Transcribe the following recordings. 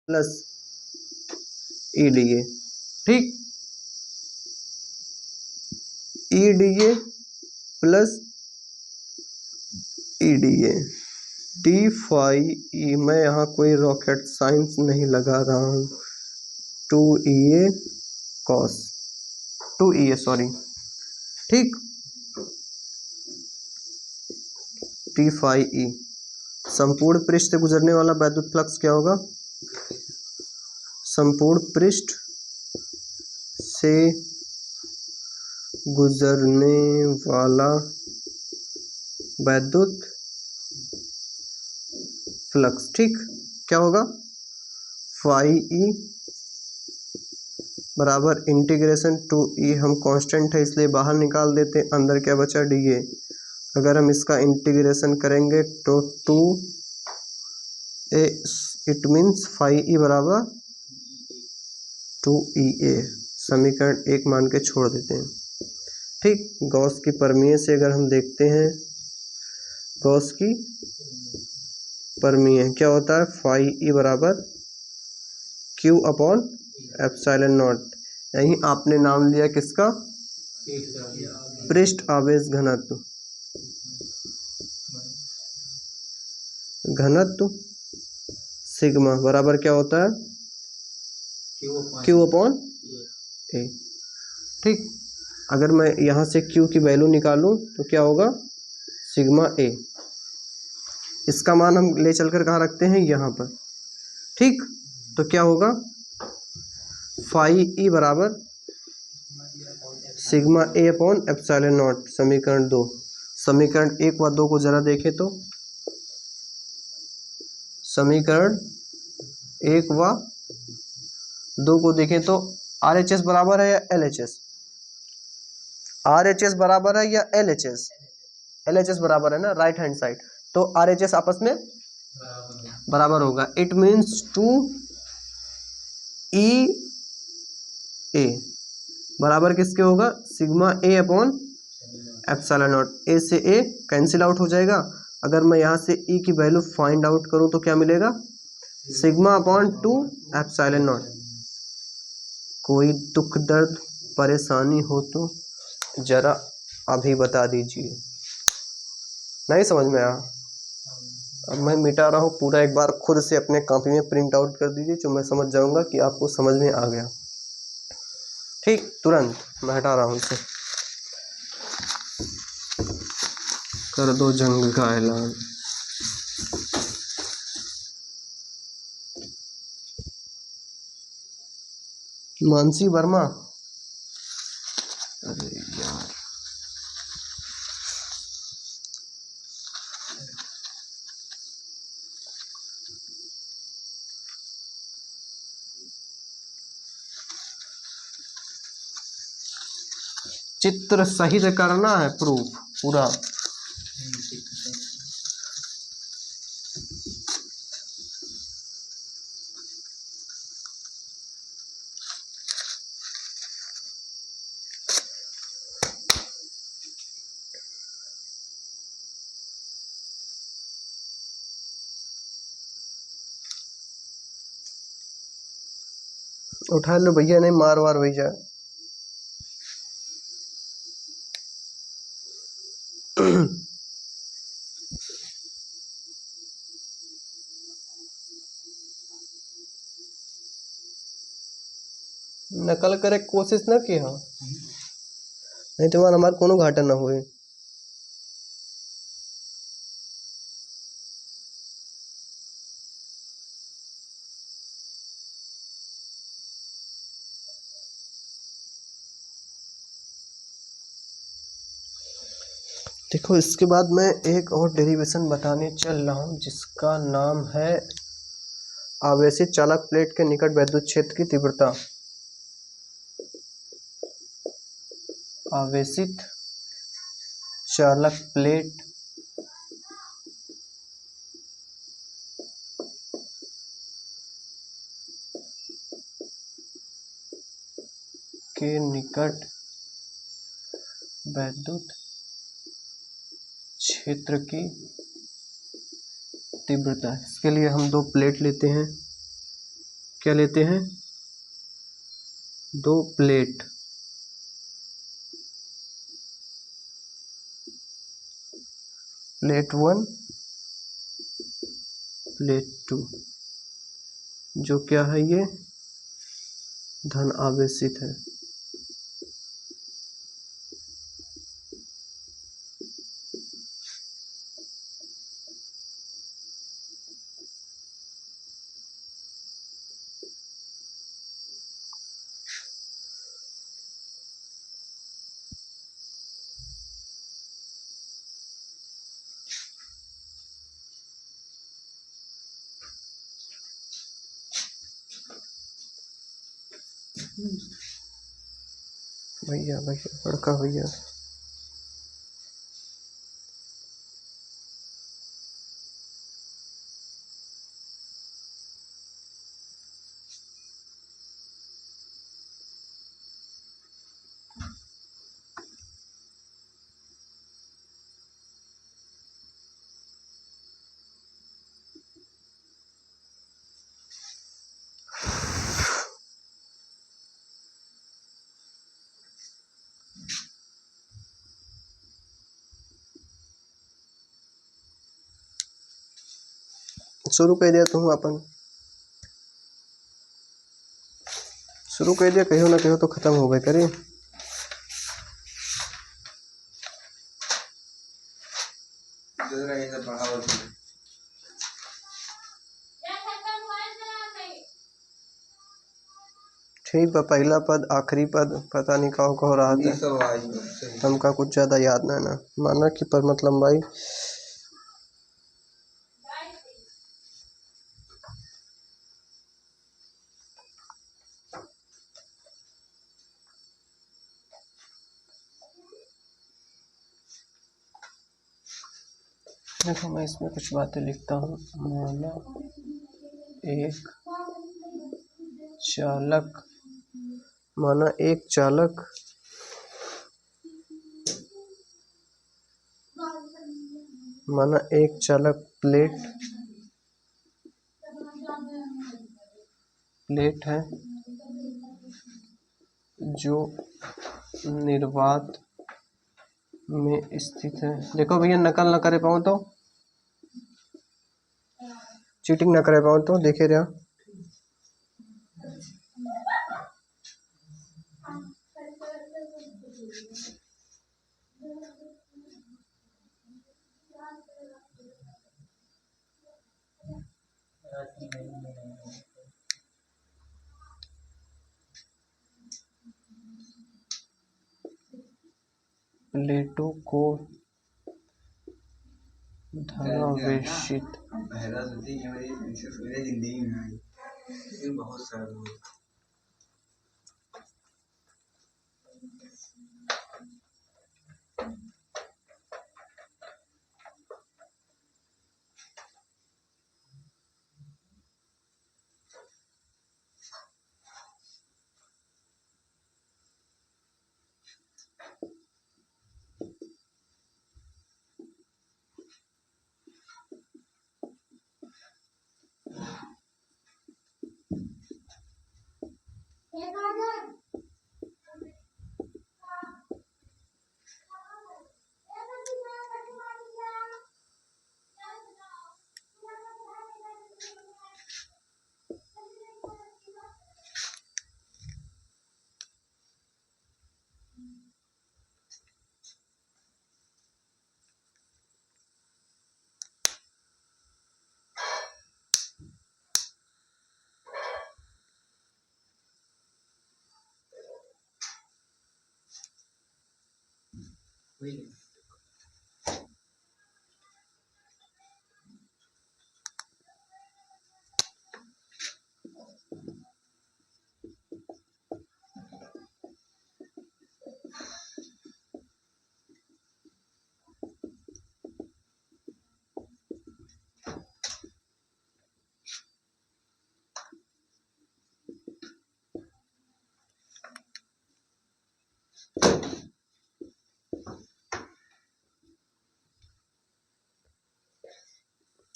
Plus EDA, ठीक, EDA plus EDA D phi E, मैं यहाँ कोई रॉकेट साइंस नहीं लगा रहा हूँ, 2EA कॉस 2EA सॉरी, ठीक, डी फाई ई। संपूर्ण पृष्ठ से गुजरने वाला वैद्युत फ्लक्स क्या होगा? संपूर्ण पृष्ठ से गुजरने वाला वैद्युत फ्लक्स, ठीक, क्या होगा? फाई ई बराबर इंटीग्रेशन 2E, हम कांस्टेंट है इसलिए बाहर निकाल देते, अंदर क्या बचा? DA। अगर हम इसका इंटीग्रेशन करेंगे तो 2A, it means phi E बराबर 2EA। समीकरण 1 मान के छोड़ देते हैं, ठीक। गॉस की प्रमेय से अगर हम देखते हैं, गॉस की प्रमेय क्या होता है? फाई ई बराबर Q अपॉन एप्सिलॉन नॉट। यही आपने नाम लिया किसका? पृष्ठ आवेश घनत्व, घनत्व सिग्मा बराबर क्या होता है? Q अपॉन ए, ठीक। अगर मैं यहाँ से Q की वैल्यू निकालूं तो क्या होगा? सिग्मा ए। इसका मान हम ले चलकर कहाँ रखते हैं? यहाँ पर, ठीक। तो क्या होगा? फाई ई बराबर sigma A upon epsilon not, समीकरण 2। समीकरण 1 व 2 को जरा देखें तो, समीकरण 1 व 2 को देखें तो RHS बराबर है या LHS? RHS बराबर है या LHS? LHS बराबर है ना, राइट हैंड साइड, तो RHS आपस में बराबर होगा। इट मीन्स 2EA बराबर किसके होगा? Sigma A upon epsilon naught. A से ए कैंसिल आउट हो जाएगा। अगर मैं यहाँ से E की वैल्यू फाइंड आउट करूँ तो क्या मिलेगा? Sigma upon 2 epsilon not. कोई दुख दर्द परेशानी हो तो जरा अभी बता दीजिए। नहीं समझ में आया? अब मैं मिटा रहा हूँ पूरा, एक बार खुद से अपने कॉपी में प्रिंट आउट कर दीजिए, जो मैं समझ जाऊंगा कि आपको समझ में आ गया, ठीक। तुरंत मैं हटा रहा हूँ इसे। कर दो जंग का ऐलान। मानसी वर्मा, अरे यार, चित्र सहित करना है प्रूफ पूरा। उठा लो भैया, नहीं मार वार भैया। नकल करे कोशिश न की, हाँ, नहीं तो हमारा कोनो घाटा ना हुए। देखो, इसके बाद मैं एक और डेरिवेशन बताने चल रहा हूँ जिसका नाम है आवेशित चालक प्लेट के निकट वैद्युत क्षेत्र की तीव्रता। आवेशित चालक प्लेट के निकट वैद्युत क्षेत्र की तीव्रता। इसके लिए हम दो प्लेट लेते हैं, क्या लेते हैं, 2 प्लेट, प्लेट 1 प्लेट 2, जो क्या है, ये धन आवेशित है। भैया भैया बड़का भैया, शुरू कर दिया तुम, अपन शुरू कर दिया, कहो ना कहो तो खत्म हो गए करे। ठीक बा, पहला पद आखिरी पद पता नहीं कहो रहा था, हमका कुछ ज्यादा याद ना माना कि पर मतलब भाई देखो, मैं इसमें कुछ बातें लिखता हूँ। माना एक चालक, माना एक चालक माना एक चालक प्लेट है जो निर्वात में स्थित है। देखो भैया, नकल ना करे पाऊँ तो, चीटिंग ना करे पाऊँ तो देखे रहा। प्लेटों को धनावेशित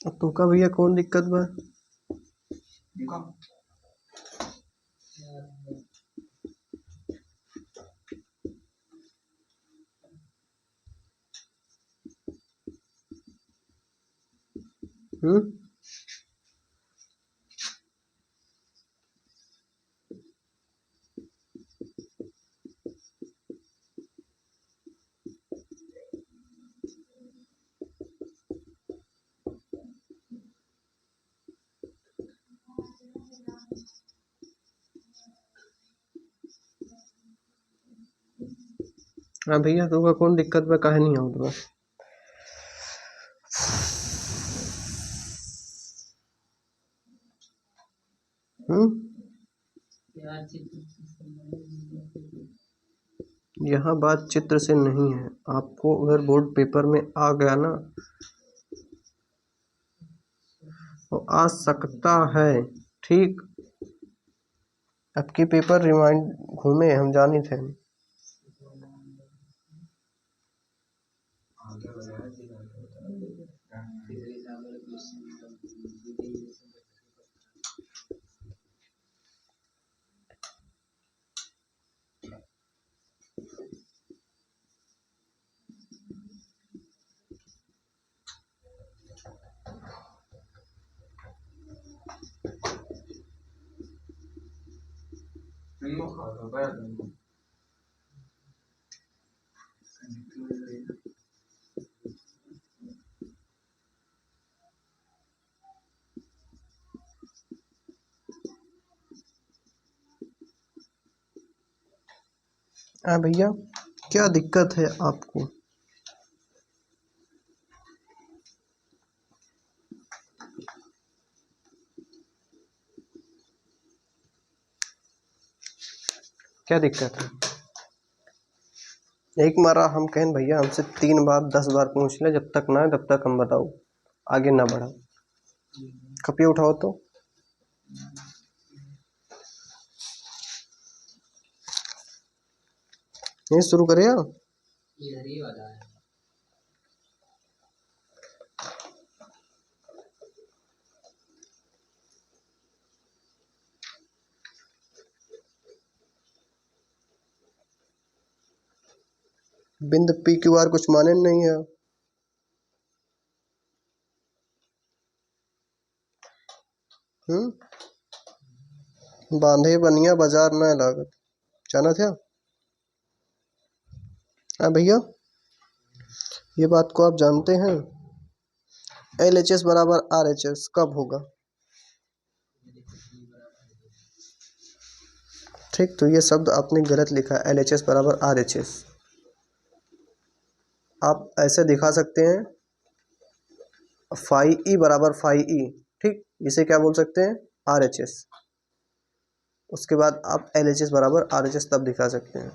अब तो का भैया कौन दिक्कत बा? हाँ भैया, तो का कौन दिक्कत में काहे नहीं आऊँ तुम्हें। यहाँ बात चित्र से नहीं है, आपको अगर बोर्ड पेपर में आ गया ना तो आ सकता है, ठीक। आपके पेपर रिमाइंड घूमे, हम जाने थे। हाँ भैया, क्या दिक्कत है आपको। क्या दिक्कत है। एक मारा हम कहें भैया हमसे 3 बार 10 बार पूछ ले, जब तक ना है तब तक हम बताओ, आगे ना बढ़ा। कपिया उठाओ तो। ये शुरू करे यार। बिंद पी क्यू आर कुछ माने नहीं है। बांधे बनिया बाजार न लागत, जाना था। हाँ भैया, ये बात को आप जानते हैं, LHS बराबर RHS कब होगा। ठीक, तो ये शब्द आपने गलत लिखा है, LHS बराबर RHS। आप ऐसे दिखा सकते हैं, फाई ई बराबर फाई ई, ठीक, इसे क्या बोल सकते हैं, RHS। उसके बाद आप LHS बराबर RHS तब दिखा सकते हैं,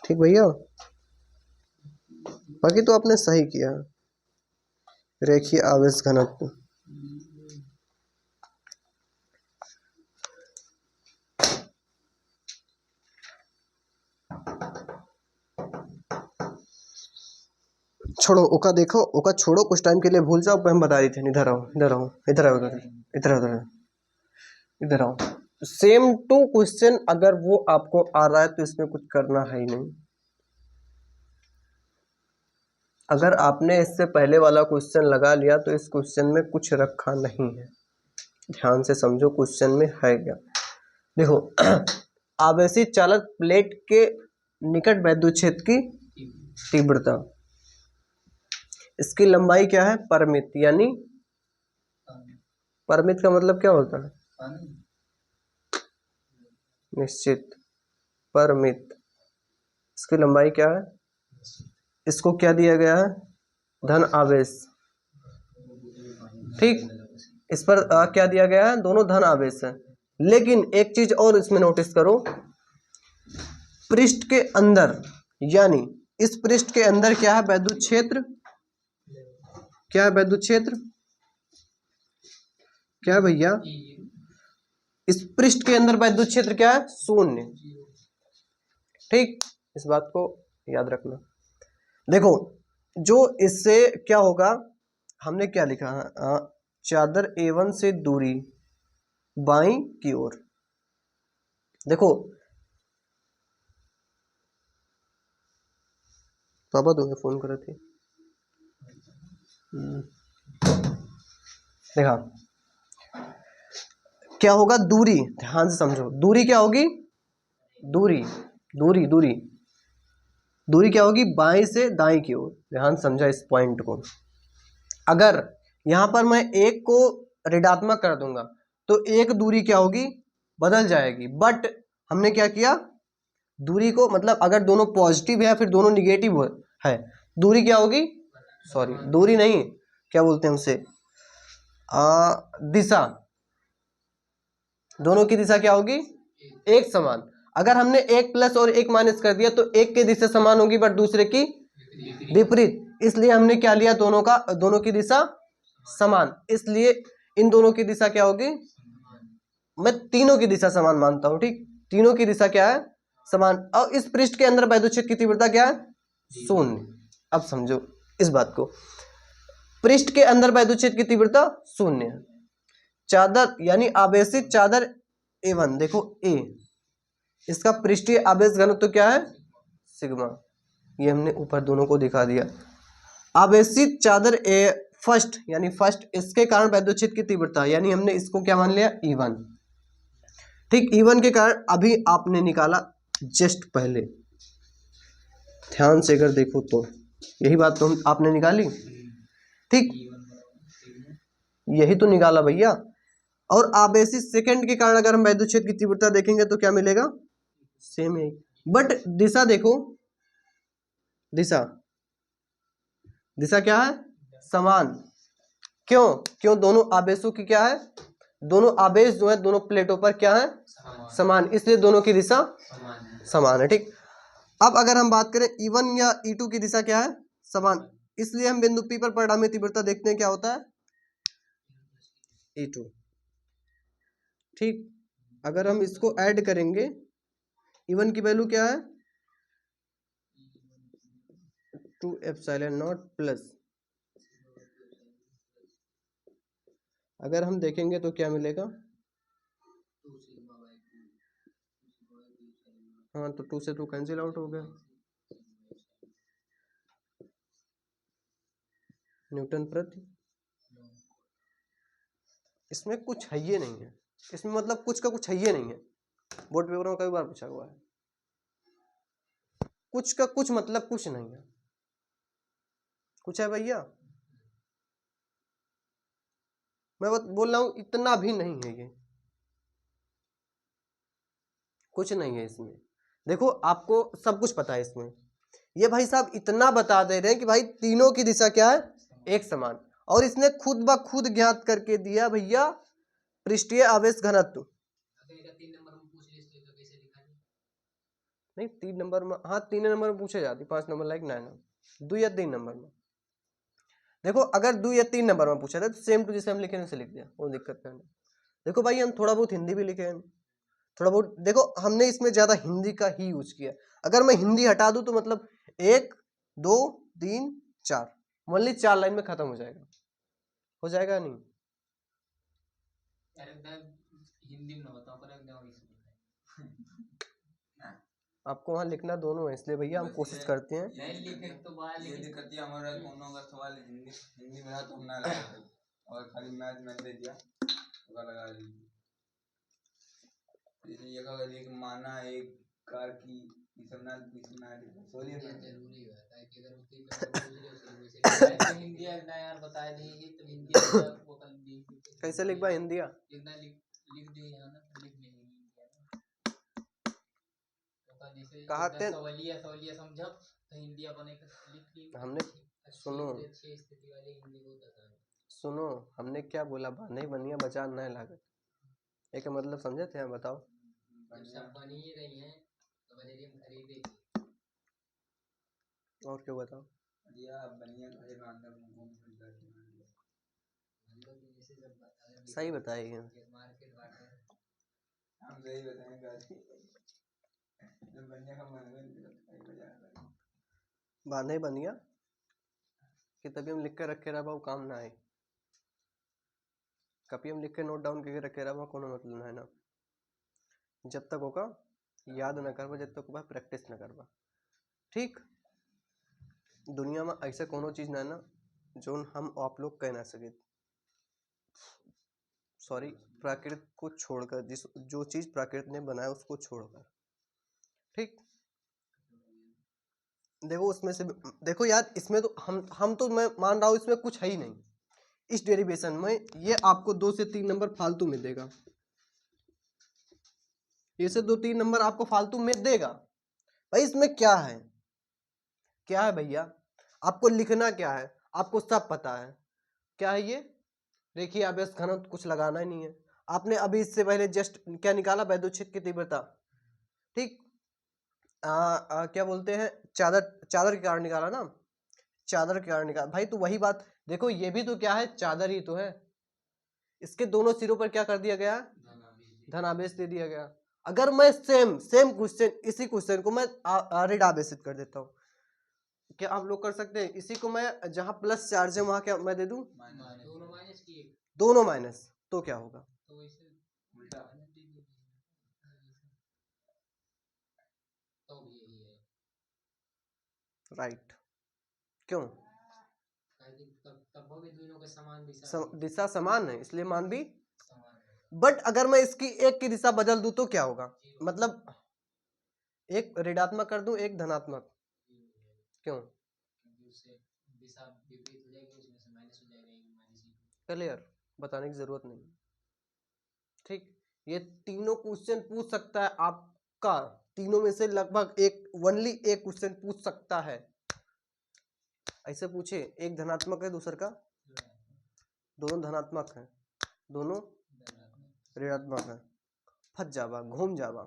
ठीक भैया। बाकी तो आपने सही किया, रेखीय आवेश घनत्व। छोड़ो ओका, देखो ओका छोड़ो, कुछ टाइम के लिए भूल जाओ, हम बता रहे थे। इधर आओ, इधर आओ, इधर आओ, इधर आओ, इधर आओ। सेम टू क्वेश्चन अगर वो आपको आ रहा है तो इसमें कुछ करना है ही नहीं। अगर आपने इससे पहले वाला क्वेश्चन लगा लिया तो इस क्वेश्चन में कुछ रखा नहीं है। ध्यान से समझो क्वेश्चन में है क्या। देखो, आवेशी चालक प्लेट के निकट वैद्युत क्षेत्र की तीव्रता, इसकी लंबाई क्या है, परिमित, यानी परिमित का मतलब क्या होता है, निश्चित, परिमित। इसकी लंबाई क्या है, इसको क्या दिया गया है, धन आवेश, ठीक। इस पर क्या दिया गया है, दोनों धन आवेश है। लेकिन एक चीज और इसमें नोटिस करो, पृष्ठ के अंदर, यानी इस पृष्ठ के अंदर क्या है, वैद्युत क्षेत्र, क्या है वैद्युत क्षेत्र, क्या है भैया, इस पृष्ठ के अंदर वैद्युत क्षेत्र क्या है, शून्य, ठीक। इस बात को याद रखना। देखो, जो इससे क्या होगा, हमने क्या लिखा है, चादर A1 से दूरी बाईं की ओर, देखो पापा तो फोन कर रहे थे। देखा क्या होगा, दूरी, ध्यान से समझो, दूरी क्या होगी, दूरी दूरी दूरी दूरी क्या होगी, बाएं से दाएं की ओर। ध्यान समझा इस पॉइंट को। अगर यहां पर मैं एक को ऋणात्मक कर दूंगा तो एक दूरी क्या होगी, बदल जाएगी। बट हमने क्या किया, दूरी को मतलब अगर दोनों पॉजिटिव है फिर दोनों निगेटिव है, दूरी क्या होगी, सॉरी दूरी नहीं, क्या बोलते हैं उसे, दिशा, दोनों की दिशा क्या होगी, एक समान। अगर हमने एक प्लस और एक माइनस कर दिया तो एक की दिशा समान होगी बट दूसरे की विपरीत, इसलिए हमने क्या लिया, दोनों की दिशा समान, इसलिए इन दोनों की दिशा क्या होगी, मैं तीनों की दिशा समान मानता हूं, ठीक, तीनों की दिशा क्या है, समान। और इस पृष्ठ के अंदर वैद्युत की तीव्रता क्या है, शून्य। अब समझो इस बात को, पृष्ठ के अंदर वैद्युत की तीव्रता शून्य है। चादर यानी आवेशित चादर A1, देखो A, इसका पृष्ठीय आवेश घनत्व तो क्या है, सिग्मा, ये हमने ऊपर दोनों को दिखा दिया। आवेशित चादर ए फर्स्ट यानी फर्स्ट, इसके कारण वैद्युत की तीव्रता यानी हमने इसको क्या मान लिया, E1, ठीक, E1 के कारण अभी आपने निकाला जस्ट पहले, ध्यान से अगर देखो तो यही बात तो आपने निकाली, ठीक, यही तो निकाला भैया। और आवेशित सेकंड के कारण अगर हम वैद्युत क्षेत्र की तीव्रता देखेंगे तो क्या मिलेगा, सेम है। बट दिशा देखो, दिशा दिशा क्या है, समान। क्यों, क्यों, दोनों आवेशों की क्या है, दोनों आवेश जो है दोनों प्लेटों पर क्या है, समान, इसलिए दोनों की दिशा समान है, ठीक। अब अगर हम बात करें E1 या E2 की दिशा क्या है, समान, इसलिए हम बिंदु P पर परिणामी तीव्रता देखते हैं क्या होता है, E2, ठीक। अगर हम इसको ऐड करेंगे, E1 की वैल्यू क्या है, 2 एप्सिलॉन नॉट प्लस, अगर हम देखेंगे तो क्या मिलेगा, हाँ तो 2 से 2 कैंसिल आउट हो गया, न्यूटन प्रति, इसमें कुछ है ये नहीं है, इसमें मतलब कुछ का कुछ है ये नहीं है, बोर्ड पेपर में कई बार पूछा हुआ है, कुछ का कुछ मतलब कुछ नहीं है, कुछ है भैया, मैं बोल रहा हूं इतना भी नहीं है, ये कुछ नहीं है इसमें। देखो आपको सब कुछ पता है इसमें, ये भाई साहब इतना बता दे रहे हैं कि भाई तीनों की दिशा क्या है, एक समान, और इसने खुद ब खुद ज्ञात करके दिया भैया पृष्ठीय आवेश घनत्व। नहीं 3 नंबर में, हाँ 3 नंबर में पूछे जाती, 5 नंबर लाइक 9, 2 या 3 नंबर में। देखो अगर 2 या 3 नंबर में पूछा था तो सेम टू जैसे हम लिखे उसे लिख दिया, वो दिक्कत नहीं। देखो भाई हम थोड़ा बहुत हिंदी भी लिखे हैं, थोड़ा बहुत, देखो हमने इसमें ज्यादा हिंदी का ही यूज किया। अगर मैं हिंदी हटा दूं तो मतलब 1 2 3 4, मान ली 4 लाइन में खत्म हो जाएगा, हो जाएगा नहीं, हिंदी में बताओ, आपको वहाँ लिखना दोनों है, इसलिए भैया हम कोशिश करते हैं। नहीं लिखे तो बाहर ये दिक्कत है हमारा, दोनों का सवाल हिंदी हिंदी में था तो हम ना लगा और खाली मैथ में दे दिया तो लगा ली, ये का एक माना एक कार की इसना सोलिए जरूरी है कि अगर उसकी हिंदी ना यार बता देंगे तो हिंदी वो कल कैसे लिखवा हिंदी लिखना लिख दी है ना, लिख नहीं कहते सवालिया सवालिया समझा तो हिंदी बने हमने, सुनो सुनो हमने क्या बोला, नहीं बनिया बचा नहीं लागत, एक मतलब समझे थे, बताओ सब बनी ही रही हैं तो बनेरी में खरीदेगी, और क्यों बताओ सही बताइए, हम सही बताएंगे बांधे बनिया कि तभी हम लिख के रखे रहा वो काम ना आए, कभी हम लिख के नोट डाउन करके रखे रहा कोनो मतलब ना है ना। जब तक होगा याद न करवा, जब तक होगा प्रैक्टिस न करवा। ठीक, दुनिया में ऐसा कोनो चीज ना ना जो हम आप लोग कह ना सके, सॉरी, प्रकृति को छोड़कर, जिस जो चीज प्रकृति ने बनाया उसको छोड़कर। ठीक, देखो उसमें से, देखो यार इसमें तो हम तो मैं मान रहा हूं इसमें कुछ है ही नहीं इस डेरिवेशन में। ये आपको 2 से 3 नंबर फालतू में देगा, ये से 2-3 नंबर आपको फालतू में देगा। भाई इसमें क्या है, क्या है भैया, आपको लिखना क्या है, आपको सब पता है क्या है ये रेखीय आवेश घनत्व, कुछ लगाना ही नहीं है। आपने अभी इससे पहले जस्ट क्या निकाला, वैद्युत क्षेत्र की तीव्रता। ठीक, क्या बोलते हैं, चादर के कारण निकाला ना, चादर के कारण निकाला। भाई तो वही बात देखो, ये भी तो क्या है, चादर ही तो है। इसके दोनों सिरों पर क्या कर दिया गया, धनावेश दे दिया गया। अगर मैं सेम क्वेश्चन, इसी क्वेश्चन को मैं ऋण आवेशित कर देता हूँ, क्या आप लोग कर सकते हैं? इसी को मैं जहां प्लस चार्ज है वहां क्या मैं दे दूं, दोनों माइनस, तो क्या होगा, तो इसे उल्टा तो भी यही है, राइट। क्यों, तब भी दोनों के समान दिशा दिशा समान है इसलिए मान भी समान है। बट अगर मैं इसकी एक की दिशा बदल दूं तो क्या होगा, मतलब एक ऋणात्मक कर दूं एक धनात्मक, क्यों, उससे दिशा विपरीत हो जाएगी, उसमें से माइनस हो जाएगा, माइनस ही। क्लियर, बताने की जरूरत नहीं। ठीक, ये तीनों क्वेश्चन पूछ सकता है आपका, तीनों में से लगभग एक ओनली एक क्वेश्चन पूछ सकता है। ऐसे पूछे, एक धनात्मक है दूसर का, दोनों धनात्मक है, दोनों ऋणात्मक है, फंस जावा, घूम जावा।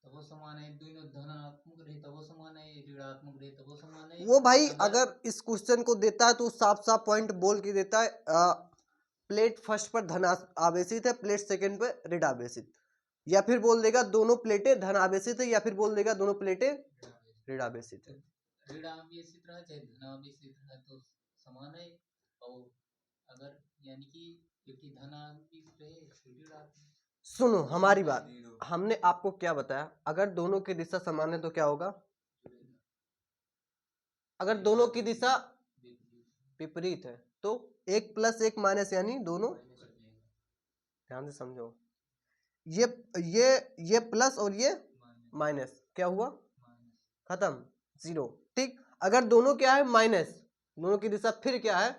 तब वो समान है, दोनों धनात्मक रहे तब वो समान है, ऋणात्मक रहे तब वो समान है। वो भाई अगर इस क्वेश्चन को देता है तो साफ साफ पॉइंट बोल के देता है, प्लेट फर्स्ट पर धन आवेशित है, प्लेट सेकंड पर ऋण आवेशित, या फिर बोल देगा दोनों प्लेटें धन आवेशित है, या फिर बोल देगा दोनों प्लेटें ऋण आवेशित है। ऋण आवेशित रहा चाहे धन आवेशित रहा तो समान है, और अगर यानी कि धन आवेशित रहे, सुनो हमारी बात, हमने आपको क्या बताया, अगर दोनों की दिशा समान है तो क्या होगा, अगर दोनों की दिशा विपरीत है तो एक प्लस एक माइनस, यानी दोनों, ध्यान से समझो, ये प्लस और ये माइनस, क्या हुआ, खत्म, जीरो। ठीक, अगर दोनों क्या है माइनस, दोनों की दिशा फिर क्या है,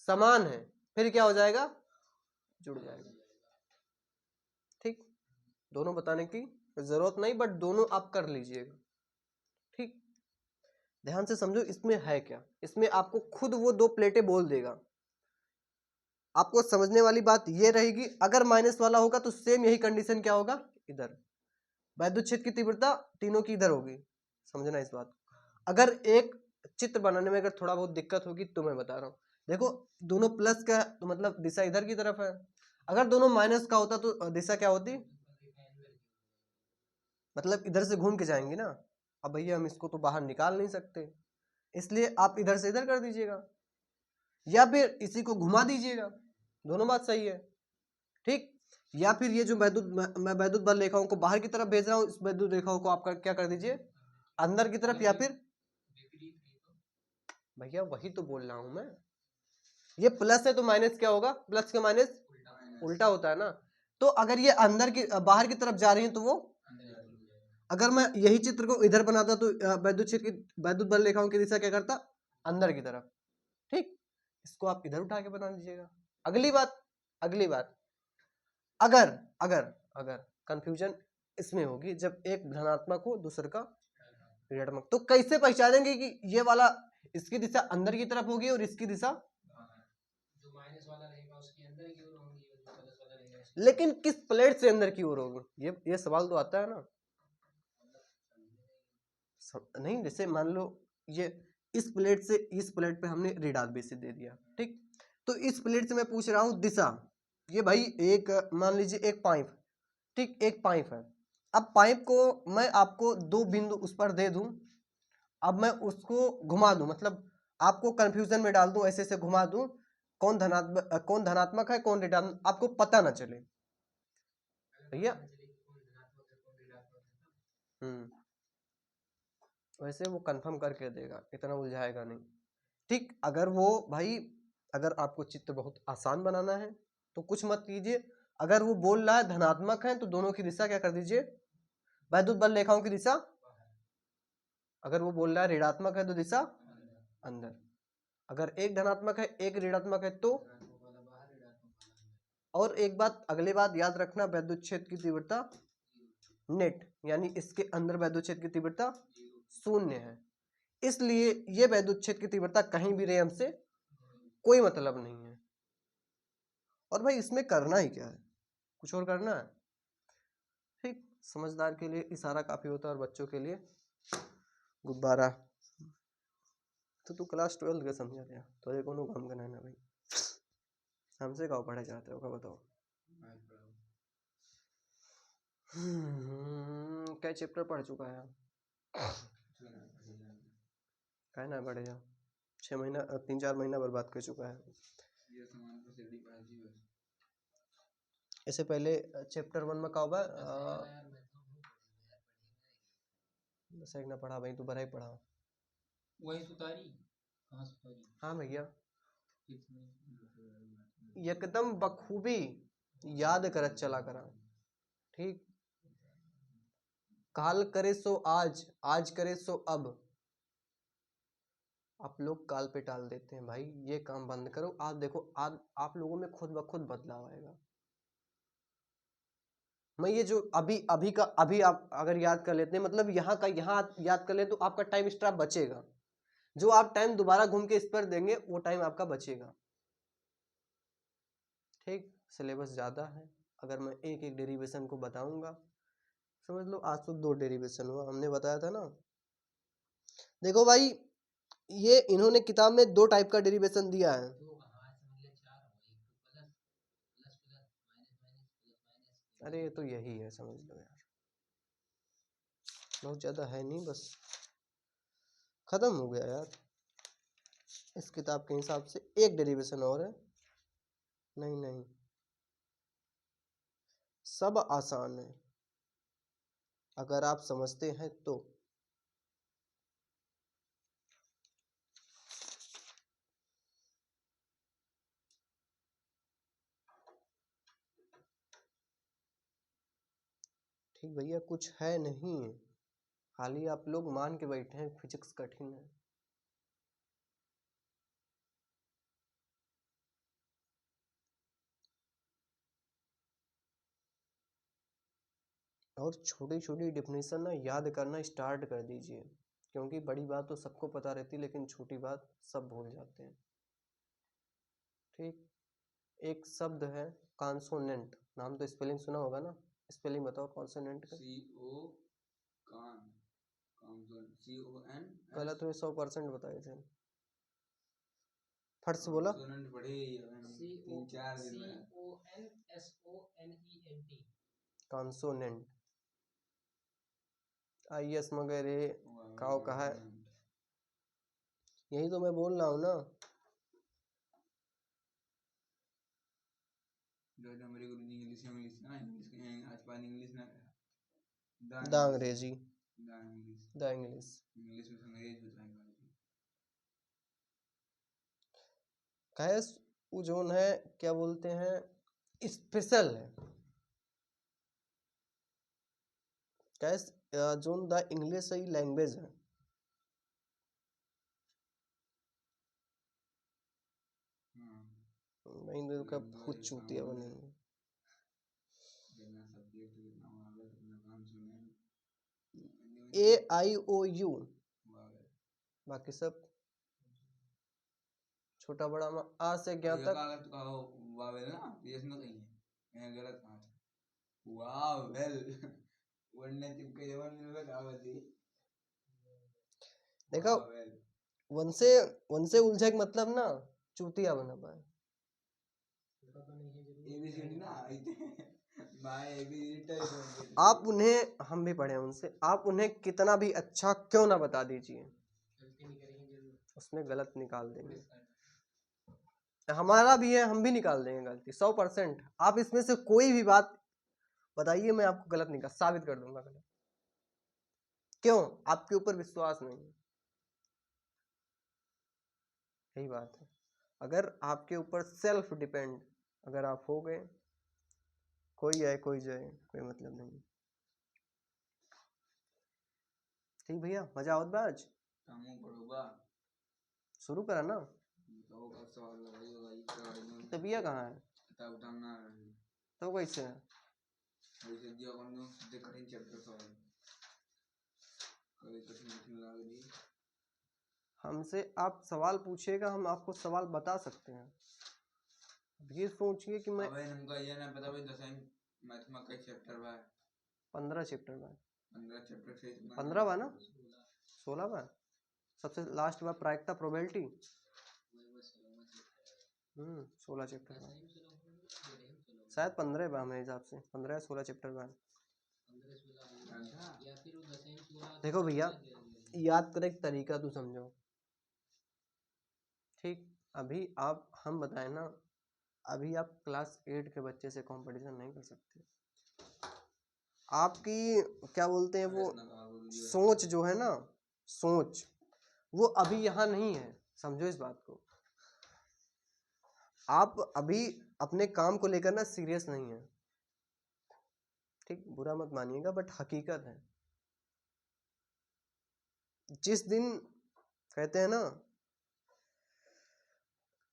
समान है, फिर क्या हो जाएगा, जुड़ जाएगा। ठीक, दोनों बताने की जरूरत नहीं, बट दोनों आप कर लीजिएगा। ठीक, ध्यान से समझो इसमें है क्या, इसमें आपको खुद वो 2 प्लेटें बोल देगा। आपको समझने वाली बात ये रहेगी, अगर माइनस वाला होगा तो सेम यही कंडीशन क्या होगा, इधर वैद्युत क्षेत्र की तीव्रता तीनों की इधर होगी, समझना इस बात। अगर एक चित्र बनाने में अगर थोड़ा बहुत दिक्कत होगी तो मैं बता रहा हूँ, देखो दोनों प्लस का तो मतलब दिशा इधर की तरफ है, अगर दोनों माइनस का होता तो दिशा क्या होती, मतलब इधर से घूम के जाएंगे ना। अब भैया हम इसको तो बाहर निकाल नहीं सकते, इसलिए आप इधर से इधर कर दीजिएगा, या फिर इसी को घुमा दीजिएगा, दोनों बात सही है। ठीक, या फिर ये जो मैं वैद्युत बल रेखाओं को बाहर की तरफ भेज रहा हूँ, इस वैद्युत रेखाओं को आप क्या कर दीजिए अंदर की तरफ, या फिर भैया वही तो बोल रहा हूं मैं, ये प्लस है तो माइनस क्या होगा, प्लस का माइनस उल्टा होता है ना। तो अगर ये अंदर की बाहर की तरफ जा रही है तो वो, अगर मैं यही चित्र को इधर बनाता तो वैद्युत क्षेत्र की वैद्युत बल रेखाओं की दिशा क्या करता, अंदर की तरफ। ठीक, इसको आप इधर उठा के बना लीजिएगा। अगली बात, अगर अगर अगर कंफ्यूजन इसमें होगी जब एक धनात्मक हो दूसरे का ऋणात्मक, तो कैसे पहचानेंगे कि ये वाला इसकी दिशा अंदर की तरफ होगी और इसकी दिशा जो माइनस वाला रहेगा उसकी अंदर की ओर होगी, जो प्लस वाला रहेगा लेकिन किस प्लेट से अंदर की ओर होगी, ये सवाल तो आता है ना। नहीं, जैसे मान लो ये इस प्लेट से इस प्लेट पे हमने ऋण आवेशित दे दिया, ठीक, तो इस प्लेट से मैं पूछ रहा हूँ दिशा, ये भाई एक मान लीजिए एक पाइप, ठीक, एक पाइप है। अब पाइप को मैं आपको 2 बिंदु उस पर दे दूं, अब मैं उसको घुमा दूं, मतलब आपको कंफ्यूजन में डाल दूं, ऐसे ऐसे घुमा दूं, कौन धनात्मक है कौन ऋणात्मक, आपको पता ना चले। भैया वैसे वो कंफर्म करके देगा, इतना उलझाएगा नहीं। ठीक, अगर वो भाई अगर आपको चित्र बहुत आसान बनाना है तो कुछ मत कीजिए। अगर वो बोल रहा है धनात्मक है तो दोनों की दिशा क्या कर दीजिए, वैद्युत बल रेखाओं की दिशा। अगर वो बोल रहा है ऋणात्मक है तो दिशा अंदर। अगर एक धनात्मक है एक ऋणात्मक है तो। और एक बात अगले बात याद रखना, वैद्युत क्षेत्र की तीव्रता नेट यानी इसके अंदर वैद्युत क्षेत्र की तीव्रता 0 है, इसलिए ये वैद्युत क्षेत्र की तीव्रता कहीं भी रहे हमसे कोई मतलब नहीं है। और भाई इसमें करना ही क्या है, कुछ और करना है? ठीक, समझदार के लिए इशारा काफी होता है और बच्चों के लिए गुब्बारा। तो तू क्लास 12 के समझा दिया तो ये कोनो काम करना है ना भाई, हमसे कहो पढ़े जाते हो, क्या बताओ। क्या चैप्टर पढ़ चुका है? कहना बढ़िया, 6 महीना 3-4 महीना बर्बाद कर चुका है। इससे पहले चैप्टर 1 में क्या होगा? बस एक ना पढ़ा भाई, तू बड़ा ही पढ़ा। वही सुतारी, कहाँ सुतारी? हाँ भैया, एकदम बखूबी याद करत चला करा। ठीक, काल करे सो आज, आज करे सो अब। आप लोग काल पे टाल देते हैं भाई, ये काम बंद करो। आज देखो आज आप लोगों में खुद ब खुद बदलाव आएगा। मैं ये जो अभी अभी का अभी आप अगर याद कर लेते हैं, मतलब यहाँ का यहाँ याद कर ले तो आपका टाइम एक्स्ट्रा बचेगा। जो आप टाइम दोबारा घूम के इस पर देंगे वो टाइम आपका बचेगा। ठीक, सिलेबस ज़्यादा है, अगर मैं एक एक डेरिवेशन को बताऊंगा, समझ लो आज तो 2 डेरिवेशन हुआ, हमने बताया था ना। देखो भाई ये इन्होंने किताब में 2 टाइप का डेरिवेशन दिया है। अरे ये तो यही है, समझ लो यार, बहुत ज़्यादा है नहीं, बस खत्म हो गया यार। इस किताब के हिसाब से एक डेरिवेशन और है। नहीं नहीं, सब आसान है अगर आप समझते हैं तो। ठीक भैया, कुछ है नहीं, खाली आप लोग मान के बैठे हैं फिजिक्स कठिन है। और छोटी छोटी डेफिनेशन ना याद करना स्टार्ट कर दीजिए, क्योंकि बड़ी बात तो सबको पता रहती है लेकिन छोटी बात सब भूल जाते हैं। ठीक, एक शब्द है कॉन्सोनेंट, नाम तो स्पेलिंग सुना होगा ना, स्पेलिंग बताओ कॉन्सोनेंट का। गलत हुए 100% बताए थे, फट से बोला। कॉन्सोनेंट IS वगैरह काओ कहा है, यही तो मैं बोल रहा हूँ ना। द अंग्रेजी, द इंग्लिश कैस वो जोन है, क्या बोलते हैं, स्पेशल है। कैस जोन द इंग्लिश ही लैंग्वेज है। नहीं का भूत चूतिया बनेंगे। AIOU, बाकी सब छोटा बड़ा में आ से क्या तक। देखो वन से उलझे मतलब ना चूतिया बना पाए। आप उन्हें, हम भी पढ़े उनसे, आप उन्हें कितना भी अच्छा क्यों ना बता दीजिए उसमें गलत निकाल देंगे। हमारा भी है, हम भी निकाल देंगे गलती 100%। आप इसमें से कोई भी बात बताइए, मैं आपको गलत नहीं कहा, साबित कर दूंगा गलत। क्यों? आपके ऊपर विश्वास नहीं है, यही बात है। अगर आपके ऊपर सेल्फ डिपेंड अगर आप हो गए, कोई आए कोई जाए कोई मतलब नहीं। ठीक भैया, मजा आवत बा आज? शुरू करा ना। तो भैया कहाँ है? तो कैसे है? हमसे आप सवाल पूछिएगा, हम आपको सवाल बता सकते हैं। ये सोचिए कि मैं 15 चैप्टर में 15 बा ना, 16 बा। सबसे लास्ट बा प्रायिकता प्रोबेबिलिटी, 16 चैप्टर बा, शायद 15 बा मेरे हिसाब से, 15 या 16 चैप्टर बा। देखो भैया, याद करे एक तरीका तू समझो। ठीक, अभी आप हम बताए ना, अभी आप क्लास 8 के बच्चे से कंपटीशन नहीं कर सकते। आपकी क्या बोलते हैं वो सोच जो है ना, सोच वो अभी यहाँ नहीं है, समझो इस बात को। आप अभी अपने काम को लेकर ना सीरियस नहीं है, ठीक, बुरा मत मानिएगा, बट हकीकत है। जिस दिन कहते हैं ना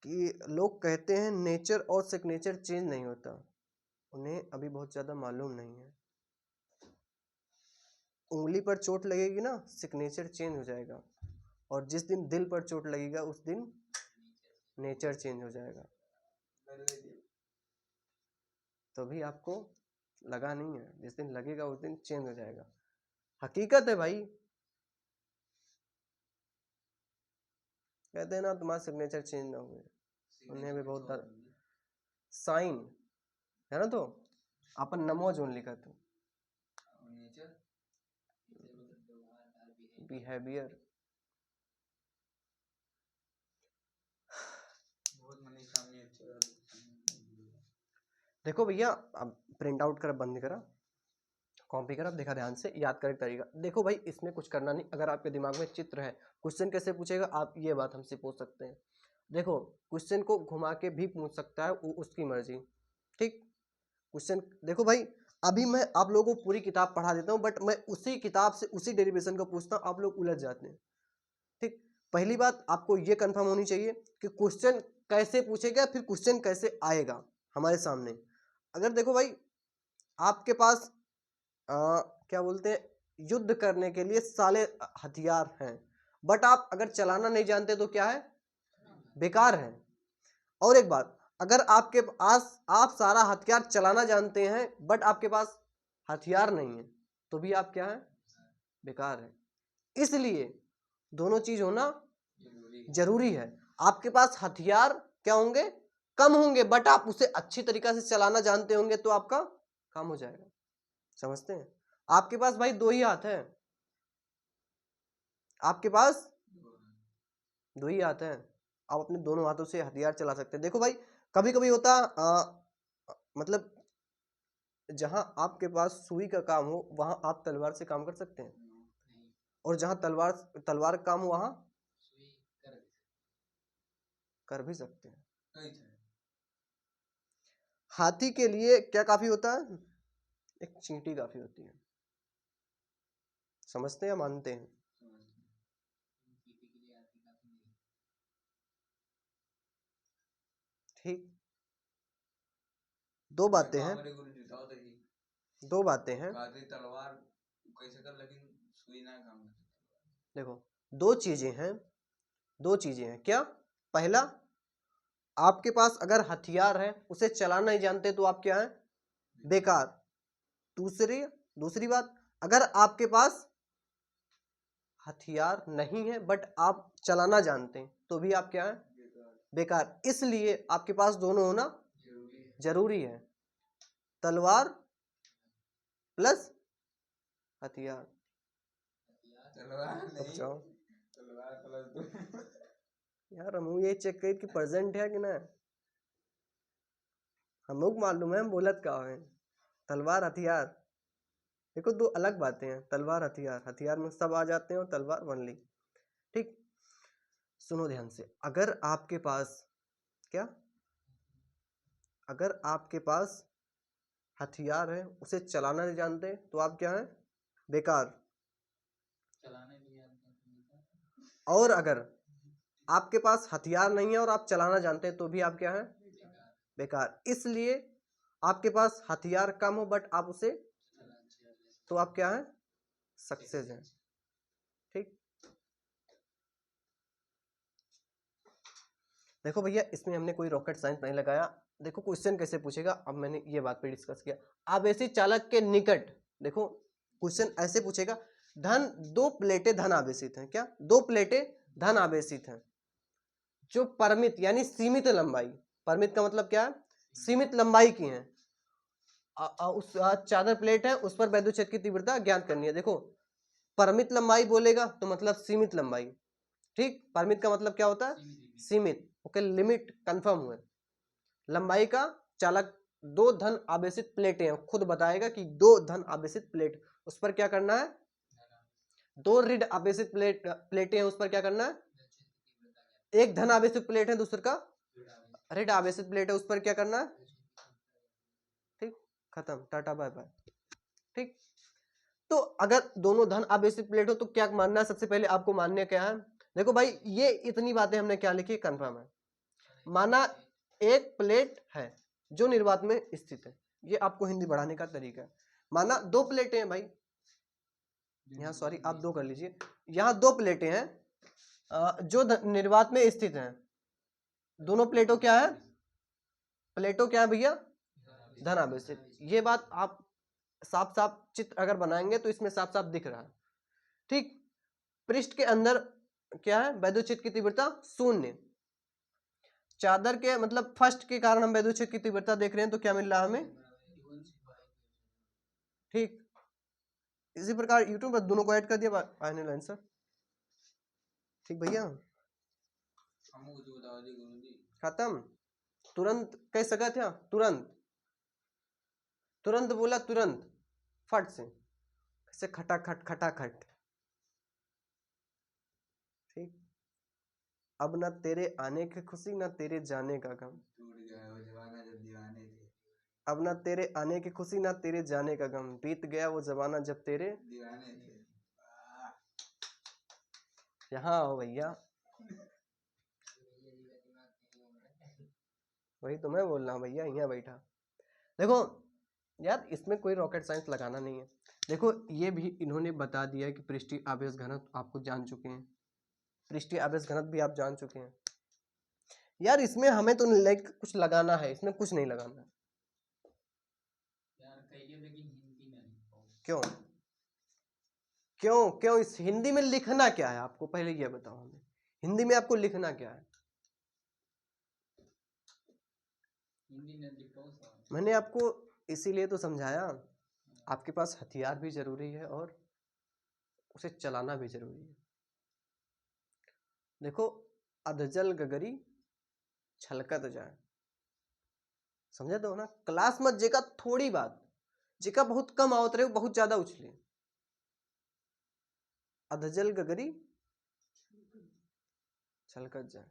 कि लोग कहते हैं नेचर और सिग्नेचर चेंज नहीं होता, उन्हें अभी बहुत ज्यादा मालूम नहीं है। उंगली पर चोट लगेगी ना, सिग्नेचर चेंज हो जाएगा, और जिस दिन दिल पर चोट लगेगा उस दिन नेचर चेंज हो जाएगा। तो भी आपको लगा नहीं है, जिस दिन लगेगा उस दिन चेंज हो जाएगा, हकीकत है भाई। कहते हैं ना तुम्हारा सिग्नेचर चेंज ना हुए, उन्हें भी बहुत साइन है ना, तो अपन नमो जोन लिखा था, बिहेवियर। देखो भैया, अब प्रिंट आउट कर, बंद करा, कॉपी कर, अब देखा ध्यान से, याद कर तरीका। देखो भाई, इसमें कुछ करना नहीं, अगर आपके दिमाग में चित्र है, क्वेश्चन कैसे पूछेगा आप ये बात हमसे पूछ सकते हैं। देखो, क्वेश्चन को घुमा के भी पूछ सकता है, उसकी मर्जी। ठीक, क्वेश्चन देखो भाई, अभी मैं आप लोगों को पूरी किताब पढ़ा देता हूँ, बट मैं उसी किताब से उसी डेरिवेशन को पूछता हूँ, आप लोग उलझ जाते हैं। ठीक, पहली बात आपको ये कंफर्म होनी चाहिए कि क्वेश्चन कैसे पूछेगा, फिर क्वेश्चन कैसे आएगा हमारे सामने। अगर देखो भाई, आपके पास क्या बोलते हैं, युद्ध करने के लिए साले हथियार हैं, बट आप अगर चलाना नहीं जानते तो क्या है, बेकार है। और एक बात, अगर आपके पास आप सारा हथियार चलाना जानते हैं बट आपके पास हथियार नहीं है, तो भी आप क्या है, बेकार है। इसलिए दोनों चीज होना जरूरी है। आपके पास हथियार क्या होंगे, कम होंगे, बट आप उसे अच्छी तरीका से चलाना जानते होंगे तो आपका काम हो जाएगा। समझते हैं? आपके पास भाई 2 ही हाथ है, आपके पास 2 ही हाथ है, आप अपने दोनों हाथों से हथियार चला सकते हैं। देखो भाई, कभी कभी होता मतलब जहां आपके पास सुई का काम हो वहां आप तलवार से काम कर सकते हैं, और जहां तलवार का काम हो वहां कर भी सकते हैं। हाथी के लिए क्या काफी होता है, एक चींटी काफी होती है। समझते हैं, मानते हैं? ठीक, दो बातें हैं, दो बातें हैं। देखो, दो चीजें हैं, दो चीजें हैं। क्या? पहला, आपके पास अगर हथियार है उसे चलाना नहीं जानते तो आप क्या है, बेकार। दूसरी बात, अगर आपके पास हथियार नहीं है बट आप चलाना जानते हैं तो भी आप क्या है, बेकार। इसलिए आपके पास दोनों होना जरूरी है, तलवार प्लस हथियार। अब जाओ यार, हम ये चेक कर कि प्रेजेंट है कि ना, हम लोग मालूम है हम बोलत का है। तलवार हथियार, देखो दो अलग बातें हैं। तलवार हथियार, हथियार में सब आ जाते हैं और तलवार वनली। ठीक, सुनो ध्यान से। अगर आपके पास क्या, अगर आपके पास हथियार है, उसे चलाना नहीं जानते तो आप क्या है, बेकार। चलाने भी जानते हैं तो बेकार। और अगर आपके पास हथियार नहीं है और आप चलाना जानते हैं तो भी आप क्या है, बेकार। बेकार। इसलिए आपके पास हथियार कम हो बट आप उसे, तो आप क्या है, सक्सेस हैं। ठीक, देखो भैया इसमें हमने कोई रॉकेट साइंस नहीं लगाया। देखो क्वेश्चन कैसे पूछेगा, अब मैंने ये बात पे डिस्कस किया। आवेशी चालक के निकट, देखो क्वेश्चन ऐसे पूछेगा, धन दो प्लेटें धन आवेशित हैं, क्या दो प्लेटें धन आवेशित हैं जो परिमित यानी सीमित लंबाई, परिमित का मतलब क्या है, सीमित लंबाई की हैं। उस चादर प्लेट है, उस पर वैद्युत क्षेत्र की तीव्रता ज्ञात करनी है। देखो परिमित लंबाई बोलेगा तो मतलब सीमित लंबाई। ठीक, परिमित का मतलब क्या होता है, सीमित। ओके, लिमिट कंफर्म हुए। लंबाई का चालक, दो धन आवेशित प्लेटें हैं, खुद बताएगा कि दो धन आवेशित प्लेट, उस पर क्या करना है, दो ऋण आवेशित प्लेटें हैं, उस पर क्या करना है, एक धन आवेशित प्लेट है, दूसरे का ऋण आवेशित प्लेट है, उस पर क्या करना है। ठीक, खत्म, टाटा बाय बाय। ठीक, तो अगर दोनों धन आवेशित प्लेट हो तो क्या मानना है, सबसे पहले आपको मानने क्या है। देखो भाई ये इतनी बातें हमने क्या लिखी, कंफर्म है। माना एक प्लेट है जो निर्वात में स्थित है, ये आपको हिंदी बढ़ाने का तरीका है। माना दो प्लेटें हैं भाई, यहाँ सॉरी आप दो कर लीजिए, यहाँ दो प्लेटें हैं जो निर्वात में स्थित हैं। दोनों प्लेटों क्या है, प्लेटों क्या है भैया, धन आवेशित। ये बात आप साफ साफ चित्र अगर बनाएंगे तो इसमें साफ साफ दिख रहा है। ठीक, पृष्ठ के अंदर क्या है, वैद्युत क्षेत्र की तीव्रता शून्य। चादर के मतलब फर्स्ट के कारण हम वैद्युत क्षेत्र की तीव्रता देख रहे हैं तो क्या मिल रहा है हमें। ठीक, इसी प्रकार यूट्यूब पर दोनों को ऐड कर दिया फाइनल आंसर। ठीक भैया, खत्म। तुरंत कह सका था, तुरंत, तुरंत बोला, तुरंत फट से, कैसे खटाखट खटाखट। ठीक, अब ना तेरे आने की खुशी ना तेरे जाने का गम, अब ना तेरे आने की खुशी ना तेरे जाने का गम, बीत गया वो जमाना जब तेरे दीवाने थे। यहाँ आओ भैया, वही तो मैं बोल रहा हूँ भैया, यहाँ बैठा। देखो यार इसमें कोई रॉकेट साइंस लगाना नहीं है। देखो ये भी इन्होंने बता दिया है कि पृष्ठीय आवेश घनत्व आपको जान चुके हैं, पृष्ठीय आवेश घनत्व भी आप जान चुके हैं। यार इसमें हमें तो लाइक कुछ लगाना है, इसमें कुछ नहीं लगाना है। यार कहिए लेकिन हिंदी में लिखो। क्यों क्यों क्यों, इस हिंदी में लिखना क्या है आपको, पहले ये बताओ हमें, हिंदी में आपको लिखना क्या है। हिंदी में लिखो सर। मैंने आपको इसीलिए तो समझाया, आपके पास हथियार भी जरूरी है और उसे चलाना भी जरूरी है। देखो अधजल गगरी छलकत जाए, समझे तो ना, क्लास मत जेका थोड़ी बात, जेका बहुत कम आवत रहे बहुत ज्यादा उछले। अधजल गगरी छलकत जाए,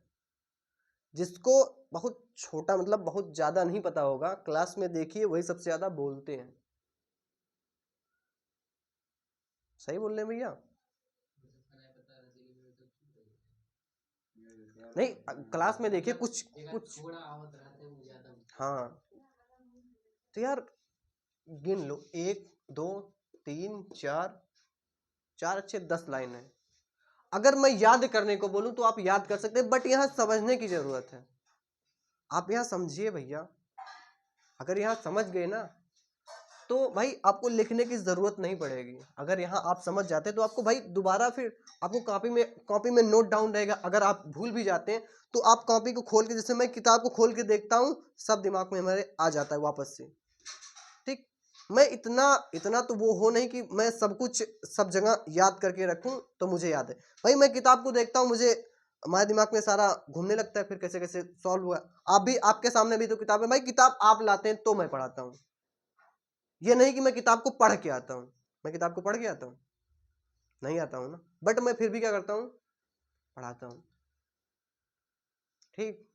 जिसको बहुत छोटा मतलब बहुत ज्यादा नहीं पता होगा, क्लास में देखिए वही सबसे ज्यादा बोलते हैं। सही बोल रहे हैं भैया, नहीं क्लास में देखिए कुछ कुछ थोड़ा आवत रहते हैं ज्यादा। हाँ तो यार गिन लो, 1 2 3 4 4 अच्छे 10 लाइन है। अगर मैं याद करने को बोलूं तो आप याद कर सकते हैं, बट यहाँ समझने की जरूरत है। आप यहाँ समझिए भैया, अगर यहाँ समझ गए ना तो भाई आपको लिखने की जरूरत नहीं पड़ेगी। अगर यहाँ आप समझ जाते तो आपको भाई दोबारा फिर आपको कॉपी में नोट डाउन रहेगा। अगर आप भूल भी जाते हैं तो आप कॉपी को खोल के, जैसे मैं किताब को खोल के देखता हूँ, सब दिमाग में हमारे आ जाता है वापस से। ठीक, मैं इतना तो वो हो नहीं कि मैं सब कुछ सब जगह याद करके रखूं तो मुझे याद है। भाई मैं किताब को देखता हूँ, मुझे हमारे दिमाग में सारा घूमने लगता है, फिर कैसे कैसे सॉल्व हुआ। आप भी, आपके सामने भी तो किताब है भाई, किताब आप लाते हैं तो मैं पढ़ाता हूँ। ये नहीं कि मैं किताब को पढ़ के आता हूँ, मैं किताब को पढ़ के आता हूँ, नहीं आता हूँ ना, बट मैं फिर भी क्या करता हूँ, पढ़ाता हूँ। ठीक,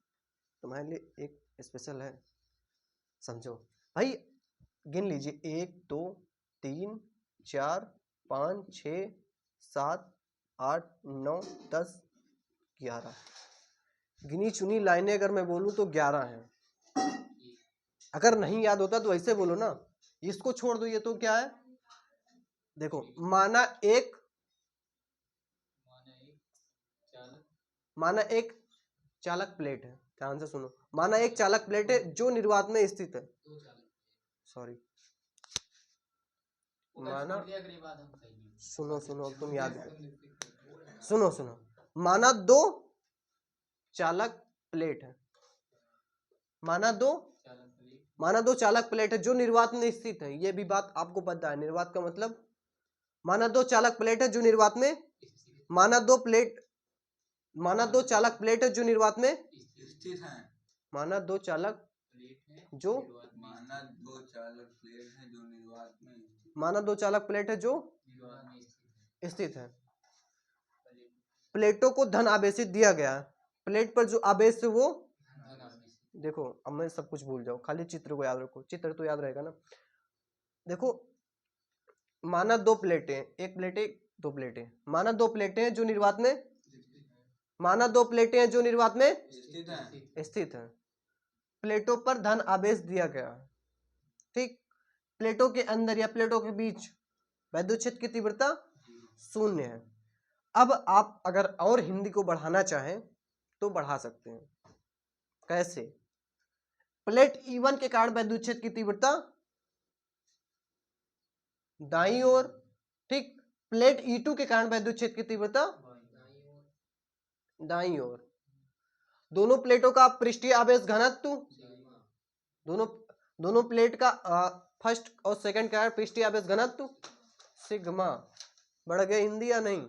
तुम्हारे लिए एक स्पेशल है, समझो भाई। गिन लीजिए, 1 2 3 4 5 6 7 8 9 10 11। गिनी चुनी लाइनें अगर मैं बोलूं तो 11 हैं। अगर नहीं याद होता तो ऐसे बोलो ना, इसको छोड़ दो, ये तो क्या है, देखो माना एक चालक माना एक चालक प्लेट है, ध्यान से सुनो, माना एक चालक प्लेट है जो निर्वात में स्थित है, दो चालक सॉरी, ओकर माना, छोड़ दिया अगली बात हम कहेंगे। सुनो सुनो तुम याद करो, सुनो सुनो सुनो, माना दो चालक प्लेट है, माना दो चालक प्लेट माना दो चालक प्लेट है जो निर्वात में स्थित है, ये भी बात आपको पता है, निर्वात का मतलब, माना दो चालक प्लेट है जो निर्वात में, माना दो प्लेट, माना दो चालक प्लेट है जो निर्वात में स्थित है, माना दो चालक प्लेट है जो माना दो चालक प्लेट है जो निर्वात में माना दो चालक प्लेट है जो निर्वात में स्थित है। प्लेटों को धन आवेशित दिया गया है, प्लेट पर जो आवेश है वो, देखो अब मैं सब कुछ भूल जाओ, खाली चित्र को याद रखो, चित्र तो याद रहेगा ना। देखो माना दो प्लेटें, एक प्लेटें दो प्लेटें, माना दो प्लेटें हैं जो निर्वात में, माना दो प्लेटें हैं जो निर्वात में स्थित है, प्लेटों पर धन आवेश दिया गया है। ठीक, प्लेटों के अंदर या प्लेटों के बीच वैद्युत क्षेत्र की तीव्रता 0 है। अब आप अगर और हिंदी को बढ़ाना चाहें तो बढ़ा सकते हैं, कैसे, प्लेट E1 के कारण वैद्युत क्षेत्र की तीव्रता दाईं ओर, ठीक, प्लेट E2 के कारण वैद्युत क्षेत्र की तीव्रता दाईं ओर। दोनों प्लेटों का पृष्ठीय आवेश घनत्व, दोनों दोनों प्लेट का फर्स्ट और सेकंड का पृष्ठीय आवेश घनत्व सिग्मा। बढ़ गया हिंदी या नहीं?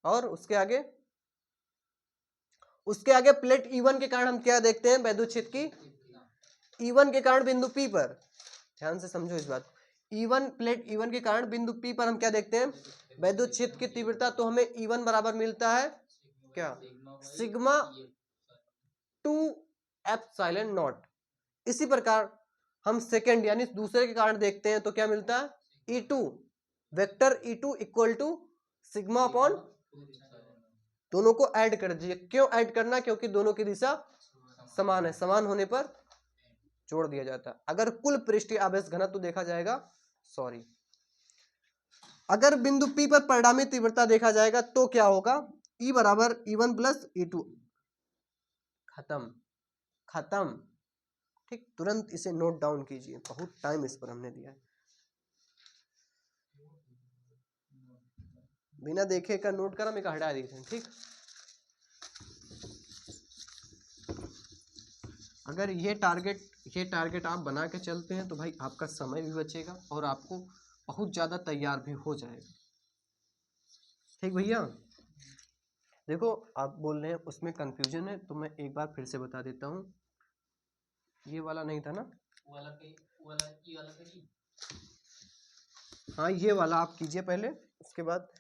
और उसके आगे प्लेट E1 के कारण हम क्या देखते हैं, वैद्युत क्षेत्र की E1 के कारण बिंदु P पर, ध्यान से समझो इस बात, प्लेट E1 के कारण बिंदु P पर हम क्या देखते हैं, वैद्युत क्षेत्र की तीव्रता। तो हमें E1 बराबर मिलता है क्या, सिग्मा 2 एप्सिलॉन नॉट। इसी प्रकार हम सेकंड यानी दूसरे के कारण देखते हैं तो क्या मिलता है, E2, vector E2 equal to sigma upon, दोनों को ऐड कर दीजिए। क्यों ऐड करना, क्योंकि दोनों की दिशा समान है, समान होने पर जोड़ दिया जाता है। अगर कुल पृष्ठीय आवेश घनत्व देखा जाएगा, सॉरी, अगर बिंदु P पर परिणामी तीव्रता देखा जाएगा तो क्या होगा, E बराबर E1 प्लस E2, खत्म खत्म। ठीक, तुरंत इसे नोट डाउन कीजिए, बहुत टाइम इस पर हमने दिया है, बिना देखे का नोट करा, मैं हटा दी थी। ठीक, अगर ये टारगेट आप बना के चलते हैं तो भाई आपका समय भी बचेगा और आपको बहुत ज़्यादा तैयार भी हो जाएगा। ठीक भैया, देखो आप बोल रहे हैं उसमें कंफ्यूजन है, तो मैं एक बार फिर से बता देता हूँ, ये वाला नहीं था ना, हाँ ये वाला आप कीजिए पहले, उसके बाद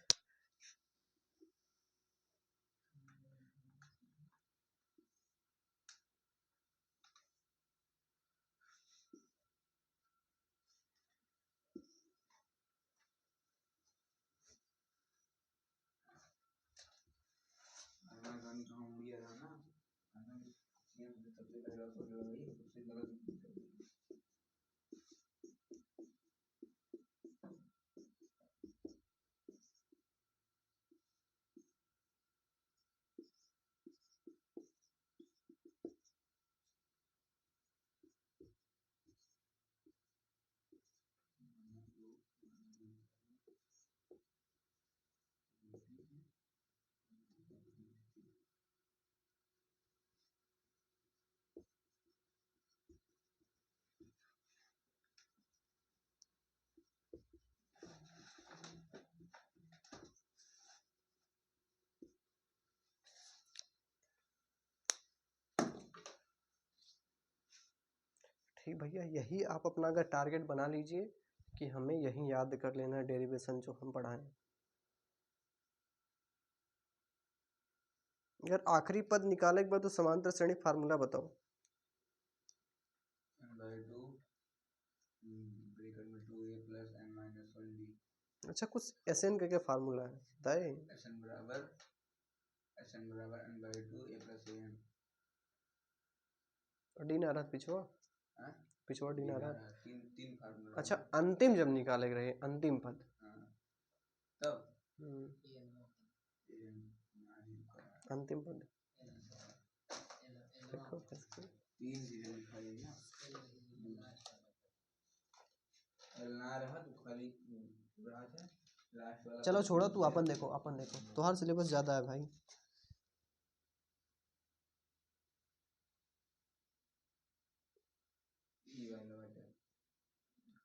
ठीक भैया, यही आप अपना अगर टारगेट बना लीजिए कि हमें यही याद कर लेना है डेरिवेशन जो हम पढ़ाएं। अगर आखिरी पद निकाले के बाद तो समांतर श्रेणी फार्मूला बताओ। अच्छा, कुछ SN का क्या फार्मूला है बताए? SN बराबर n/2 a+an। और डी ना रहा पिछवा, पिछवा डी ना रहा। तीन फार्मूला। अच्छा, अंतिम जब निकाले रहे अंतिम पद, तब अंतिम पद चलो छोड़ो, तू अपन देखो, अपन देखो, तुम्हारा सिलेबस ज्यादा है भाई।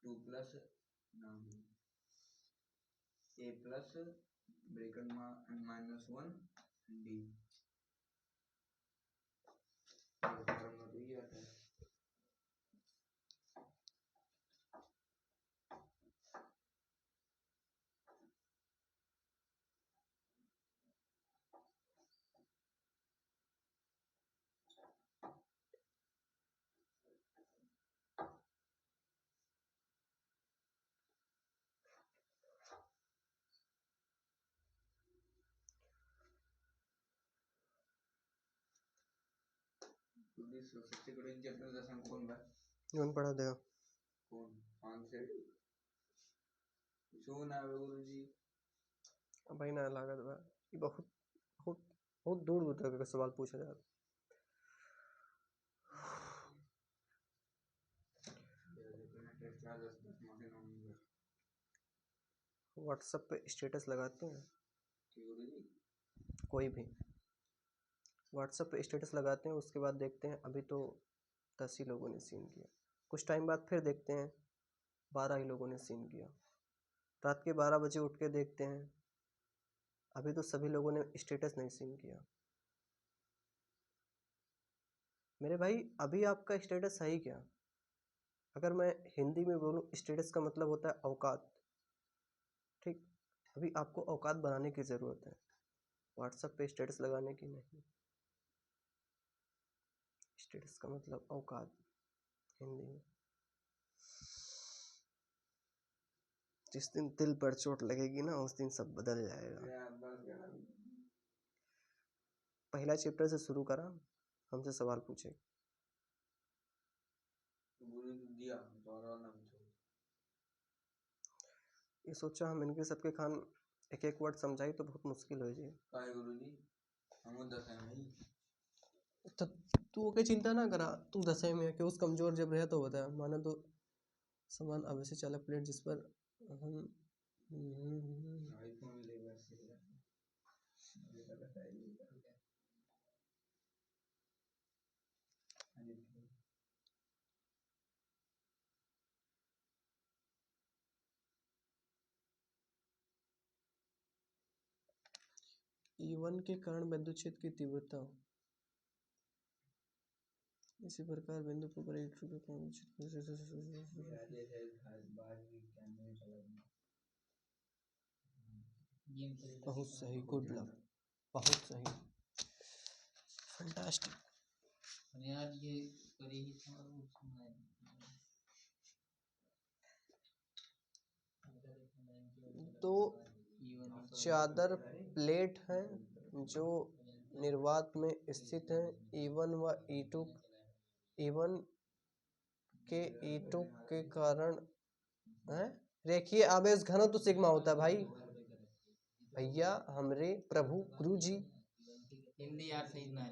टू प्लस ए प्लस ब्रैकेट में -1 डी। सबसे बड़े चैप्टर दसम कौन बा? कौन पढ़ा देगा? कौन? पांच से क्यों ना गुरुजी? भाई ना लागत बा, ये बहुत बहुत बहुत दूर दूर तक का सवाल पूछा जा रहा। व्हाट्सएप पे स्टेटस लगाते हैं कोई भी, व्हाट्सएप पे स्टेटस लगाते हैं, उसके बाद देखते हैं अभी तो 10 ही लोगों ने सीन किया, कुछ टाइम बाद फिर देखते हैं 12 ही लोगों ने सीन किया, रात के 12 बजे उठ के देखते हैं अभी तो सभी लोगों ने स्टेटस नहीं सीन किया। मेरे भाई अभी आपका स्टेटस सही क्या? अगर मैं हिंदी में बोलूँ, स्टेटस का मतलब होता है औकात, ठीक? अभी आपको औकात बनाने की ज़रूरत है, व्हाट्सएप पे स्टेटस लगाने की नहीं। स्टेटस का मतलब औकात हिंदी में। जिस दिन दिल पर चोट लगेगी ना, उस दिन सब बदल जाएगा। पहला चैप्टर से शुरू करा, हमसे सवाल पूछे। ये सोचा हम इनके सबके खान एक एक वर्ड समझाई तो बहुत मुश्किल हो जाए। तो तू ओके चिंता ना करा, तू 10 में कि उस कमजोर जब रहे तो बता, माना तो सामान अब से चालक प्लेट जिस पर हम E1 के कारण बिंदु छेद की तीव्रता इसी प्रकार बिंदु पर बहुत सही, गुड लक, बहुत सही, फैंटास्टिक। यार ये पर ही था वो सुना है। तो चादर प्लेट हैं जो निर्वात में स्थित हैं, E1 व E2, E1 के E2 के कारण है रेखीय आवेश घनत्व सिग्मा होता है। भाई भैया हमरे प्रभु गुरु जी, हिंदी यार सही ना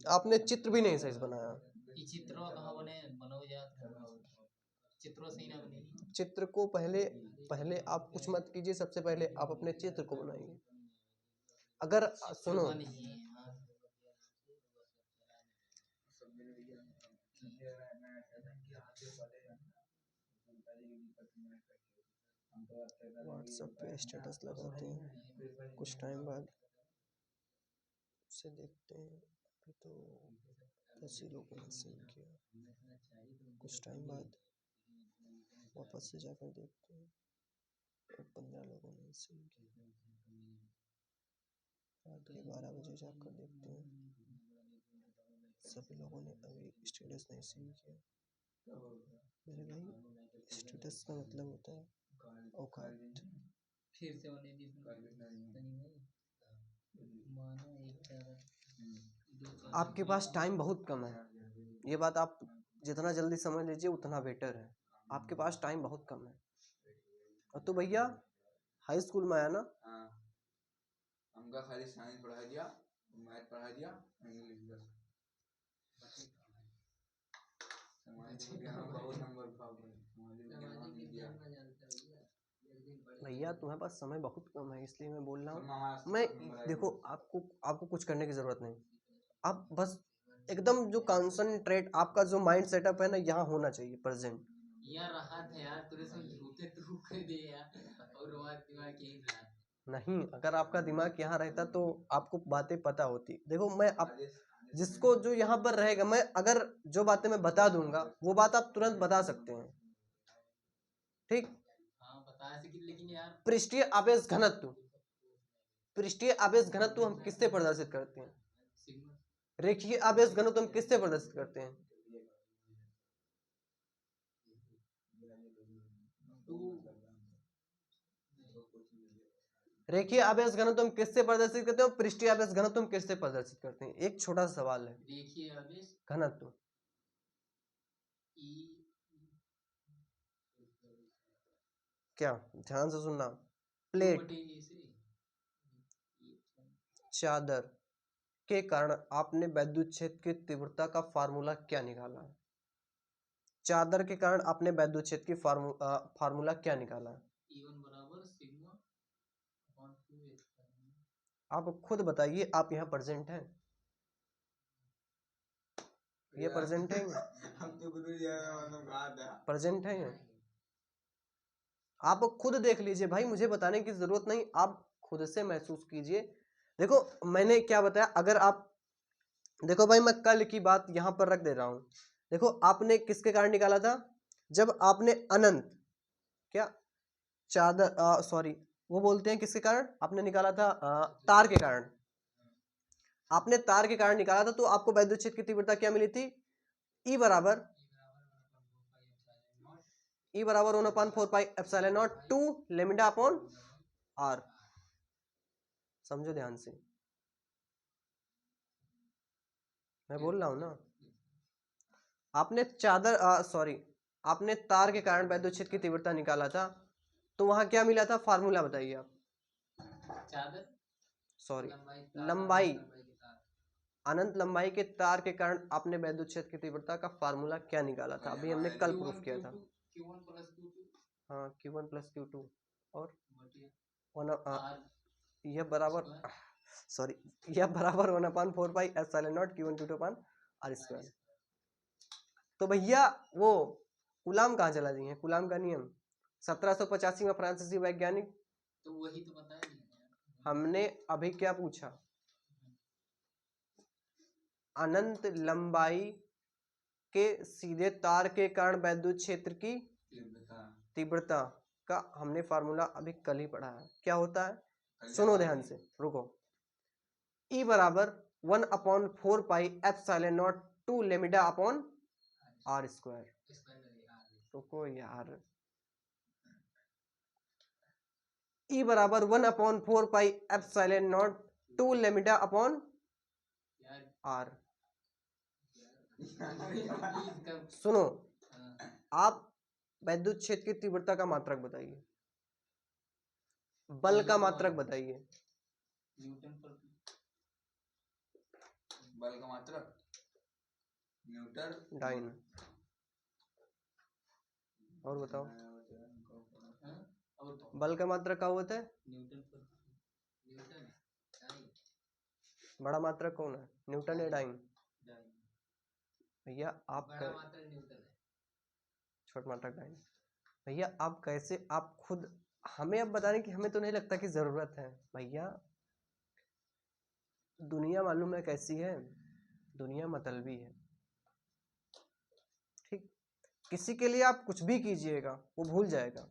आपने चित्र भी नहीं सही बनाया। ये चित्रों कहाँ बने बनोगे यार, चित्रों सही ना बने। चित्र को पहले पहले आप कुछ मत कीजिए, सबसे पहले आप अपने चित्र को बनाइए। अगर सुनो, व्हाट्सएप पे स्टेटस लगाते हैं, कुछ टाइम बाद उसे देखते हैं, अभी तो 80 लोगों ने सेंड किया। कुछ टाइम बाद वापस से जाकर देखते हैं तो 15 लोगों ने सेंड किया। रात के 12 बजे जाकर देखते हैं सभी लोगों ने अभी स्टेटस नहीं सेंड किया। मेरे भाई स्टेटस का मतलब होता है औकात। फिर से होने दी मानो एक आपके पास टाइम बहुत कम है, ये बात आप जितना जल्दी समझ लीजिए उतना बेटर है। आपके पास टाइम बहुत कम है। और तो भैया हाई स्कूल में आया ना, हाँ, हमका खाली साइंस पढ़ा दिया, मैथ पढ़ा दिया, इंग्लिश बस। सामाजिक विज्ञान में बहुत नंबर पाओगे, सामाजिक विज्ञान में नहीं दिया। भैया तुम्हारे पास समय बहुत कम है, इसलिए मैं बोल रहा सब हूँ। हमारा मैं नंबर आएगा। देखो आपको कुछ करने की जरूरत नहीं। आप बस एकदम जो कॉन्संट्रेट आपका जो माइंड सेटअप है ना यहाँ होना चाहिए प्रेजेंट। यार रहा था यार तेरे से झूठे तू कर दे यार और दिमाग यही था। नहीं, अगर आपका दिमाग यहाँ रहता तो आपको बातें पता होती। देखो मैं आप जिसको जो यहाँ पर रहेगा, मैं अगर जो बातें मैं बता दूंगा वो बात आप तुरंत बता सकते हैं, ठीक। हाँ बता सके लेकिन यार पृष्ठीय आवेश घनत्व, पृष्ठीय आवेश घनत्व हम किससे प्रदर्शित करते हैं? सिग्मा रेखीय आवेश घनत्व हम किससे प्रदर्शित करते हैं? रेखीय आवेश घनत्व हम किससे प्रदर्शित करते हैं? पृष्ठीय आवेश घनत्व हम किससे प्रदर्शित करते हैं? एक छोटा सा सवाल है। देखिए आवेश घनत्व ई क्या, ध्यान से सुनना। प्लेट, चादर के कारण आपने वैद्युत क्षेत्र की तीव्रता का फार्मूला क्या निकाला है? चादर के कारण आपने वैद्युत क्षेत्र की फार्मूला क्या निकाला है? E1 बराबर सिग्मा अपॉन 2 आप खुद बताइए, आप यहाँ प्रेजेंट हैं? ये प्रेजेंट है? हम तो गुरु जी मतलब कहा था प्रेजेंट है? आप खुद देख लीजिए भाई, मुझे बताने की जरूरत नहीं, आप खुद से महसूस कीजिए। देखो मैंने क्या बताया, अगर आप देखो भाई मैं कल की बात यहां पर रख दे रहा हूं। देखो आपने किसके कारण निकाला था? जब आपने अनंत क्या चादर सॉरी वो बोलते हैं किसके कारण आपने निकाला था? तार के कारण। आपने तार के कारण निकाला था तो आपको वैद्युत क्षेत्र की तीव्रता क्या मिली थी? E बराबर 1/4πε0 2 लैम्डा अपॉन r। समझो ध्यान से, मैं बोल रहा हूं ना। आपने आपने तार के कारण वैद्युत क्षेत्र की तीव्रता निकाला था तो वहां क्या मिला था? फार्मूला बताइए आप। चादर सॉरी लंबाई, अनंत लंबाई के तार के कारण आपने वैद्युत क्षेत्र की तीव्रता का फार्मूला क्या निकाला था? अभी हमने कल प्रूफ किया था। Q1 प्लस Q2 हाँ Q1 प्लस Q2 और R यह बराबर सॉरी यह बराबर 1/4πε0 Q1 Q2 upon r square. तो भैया वो कूलाम कहाँ चला दिए? कूलाम का नियम 1785 में फ्रांसीसी वैज्ञानिक। तो वही तो बताया नहीं हमने अभी क्या पूछा? अनंत लंबाई के सीधे तार के कारण वैद्युत क्षेत्र की तीव्रता का हमने फार्मूला अभी कल ही पढ़ा है। क्या होता है? सुनो ध्यान से, रुको। E बराबर 1/4πε0 2 लैम्डा अपॉन r स्क्वायर। रुको यार, E बराबर 1/4πε0 2 लैम्डा अपॉन r। सुनो, आप वैद्युत क्षेत्र की तीव्रता का मात्रक बताइए, बल का मात्रक बताइए। न्यूटन पर बल का मात्रक न्यूटन डाइन। और बताओ बल का मात्रक क्या होता है? न्यूटन पर न्यूटन बड़ा मात्रक कौन है? न्यूटन या डाइन? भैया आप बड़ा मात्रक न्यूटन है, छोटा मात्रक डाइन। भैया आप कैसे, आप खुद हमें अब बताने की हमें तो नहीं लगता कि जरूरत है। भैया दुनिया मालूम है कैसी है? दुनिया मतलबी है। किसी के लिए आप कुछ भी कीजिएगा वो भूल जाएगा,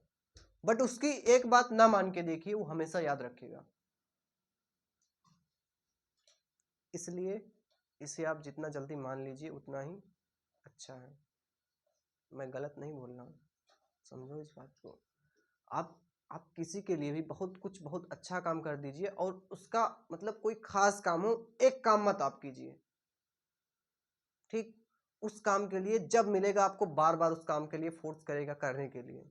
बट उसकी एक बात ना मान के देखिए, वो हमेशा याद रखेगा। इसलिए इसे आप जितना जल्दी मान लीजिए उतना ही अच्छा है। मैं गलत नहीं बोल रहा हूँ, समझो इस बात को। आप किसी के लिए भी बहुत अच्छा काम कर दीजिए, और उसका मतलब कोई खास काम हो, एक काम मत आप कीजिए, ठीक। उस काम के लिए जब मिलेगा आपको बार बार उस काम के लिए फोर्स करेगा करने के लिए।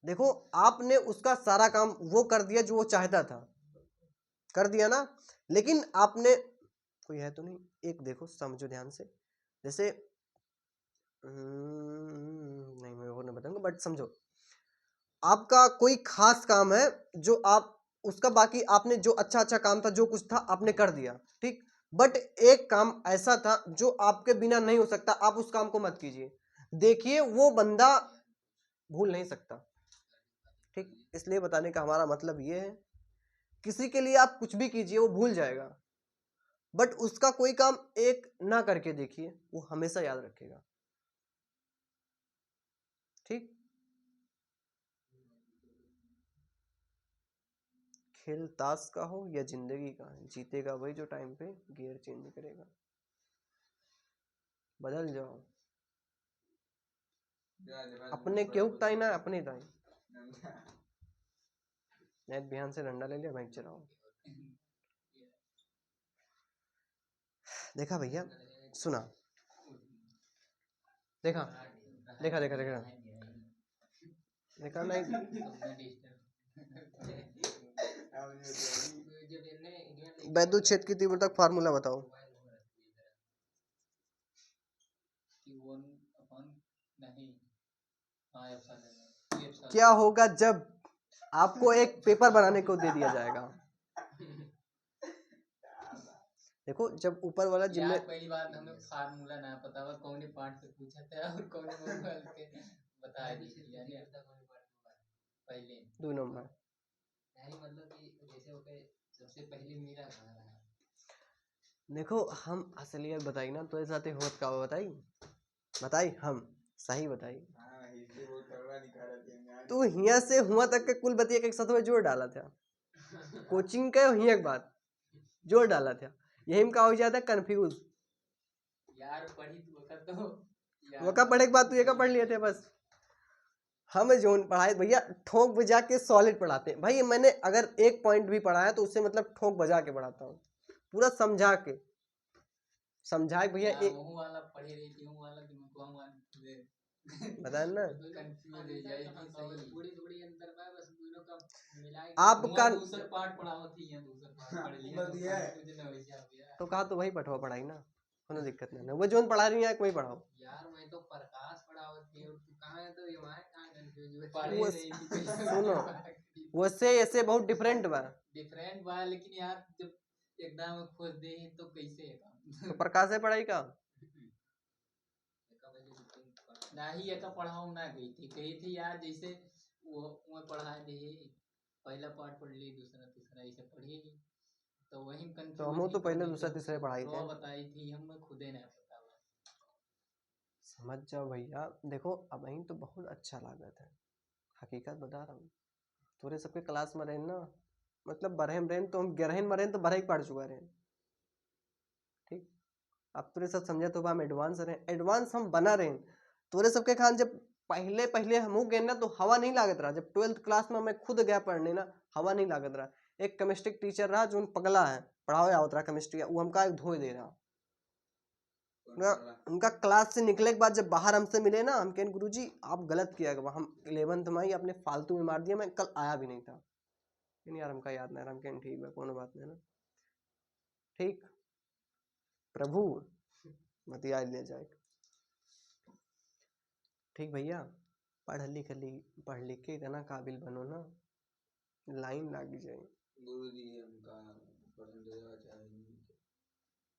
देखो आपने उसका सारा काम वो कर दिया जो वो चाहता था, कर दिया ना, लेकिन आपने, कोई है तो नहीं, एक देखो समझो ध्यान से, जैसे नहीं मैं वो नहीं बताऊंगा, बट समझो आपका कोई खास काम है जो आप उसका, बाकी आपने जो अच्छा काम था, जो कुछ था आपने कर दिया, ठीक। बट एक काम ऐसा था जो आपके बिना नहीं हो सकता, आप उस काम को मत कीजिए। देखिए वो बंदा भूल नहीं सकता, ठीक। इसलिए बताने का हमारा मतलब ये है, किसी के लिए आप कुछ भी कीजिए वो भूल जाएगा, बट उसका कोई काम एक ना करके देखिए, वो हमेशा याद रखेगा, ठीक। खेल ताश का हो या जिंदगी का, जीतेगा वही जो टाइम पे गियर चेंज करेगा। बदल जाओ, अपने क्यों ताई ना अपने ताई नहीं, बिहान से डंडा ले लिया, बाइक चलाओ। देखा भैया, सुना, देखा देखा देखा देखा देखा नहीं, वैद्युत क्षेत्र की तीव्रता फार्मूला बताओ। क्या होगा जब आपको एक पेपर बनाने को दे दिया जाएगा? देखो जब ऊपर वाला जिम्मे, पहली बात हमें फार्मूला ना पता हुआ, कौन पार्ट से पूछा था और कौन मोबाइल के बता दी यानी पहले 2 नंबर नहीं, मतलब कि जैसे होते सबसे पहले मेरा खाना है। देखो हम असलियत बताई ना, तो ऐसा होत का बताई, बताई हम सही बताई। तू हिया से हुआ तक के कुल बतिया के साथ में जोड़ डाला था, कोचिंग का हिया के बात जोड़ डाला था, यही में का हो जाता है कंफ्यूज। यार पढ़ी तो वो का पढ़े के बाद तू ये का पढ़ लिए थे बस। हम जोन पढ़ाए भैया ठोक बजा के सॉलिड पढ़ाते हैं भाई। मैंने अगर एक पॉइंट भी पढ़ाया तो उससे मतलब ठोक बजा के पढ़ाता हूँ, पूरा समझा के, समझा के भैया एक वाला पढ़े रही थी, वाला बता ना कंफ्यूज हो जाए थोड़ी थोड़ी अंतर में, बस दोनों का मिला के आपका दूसरा पार्ट पढ़ाओ थी, या दूसरा पार्ट पढ़ लिया तो कहा तो वही पढ़वा पढ़ाई ना, कोनो दिक्कत नहीं है, वो जोन पढ़ा रही है कोई पढ़ाओ। यार मैं तो प्रकाश पढ़ाओ थी और तू कहां है, तो ये वहां कहां कंफ्यूज वो सुनो वैसे ऐसे बहुत डिफरेंट बा, लेकिन यार जब एकदम खोज दे तो कैसे है काम तो प्रकाश है पढ़ाई का नहीं, एक पढ़ाऊ ना गई थी, कही थी यार जैसे वो पढ़ा दे, पहला पार्ट पढ़ ली, दूसरा तीसरा ऐसे पढ़ी, तो वही तो हम तो पहले दूसरा तीसरे पढ़ाई थे, बताई थी, हम खुदे नहीं पता। समझ जाओ भैया। देखो अब यही तो बहुत अच्छा लागत है, हकीकत बता रहा हूँ। तोरे सबके क्लास में रहें ना, मतलब बरहम रहें तो हम ग्यारहन में रहें तो बरह पढ़ चुका रहें, ठीक। अब तोरे सब समझा तो हम एडवांस रहें, एडवांस हम बना रहें। तोरे सबके खान जब पहले पहले हम गए ना तो हवा नहीं लागत रहा, जब 12th क्लास में मैं खुद गया पढ़ने ना, हवा नहीं लागत रहा। एक केमिस्ट्री टीचर रहा जो पगला है, पढ़ाओ आवत रहा केमिस्ट्री, वो हमका एक धोए दे रहा। उनका क्लास से निकले के बाद जब बाहर हमसे मिले ना, हम कहें गुरुजी आप गलत किया, हम 11th में ही अपने फालतू में मार दिया, मैं कल आया भी नहीं था। यार हमका याद नहीं रहा, हम कहें ठीक है कोनो बात नहीं ना, ठीक। प्रभु मत याद ले जाए, ठीक भैया। पढ़ लिख के इतना काबिल बनो ना, लाइन लागी जाए। गुरुजी हमका परसेंटेज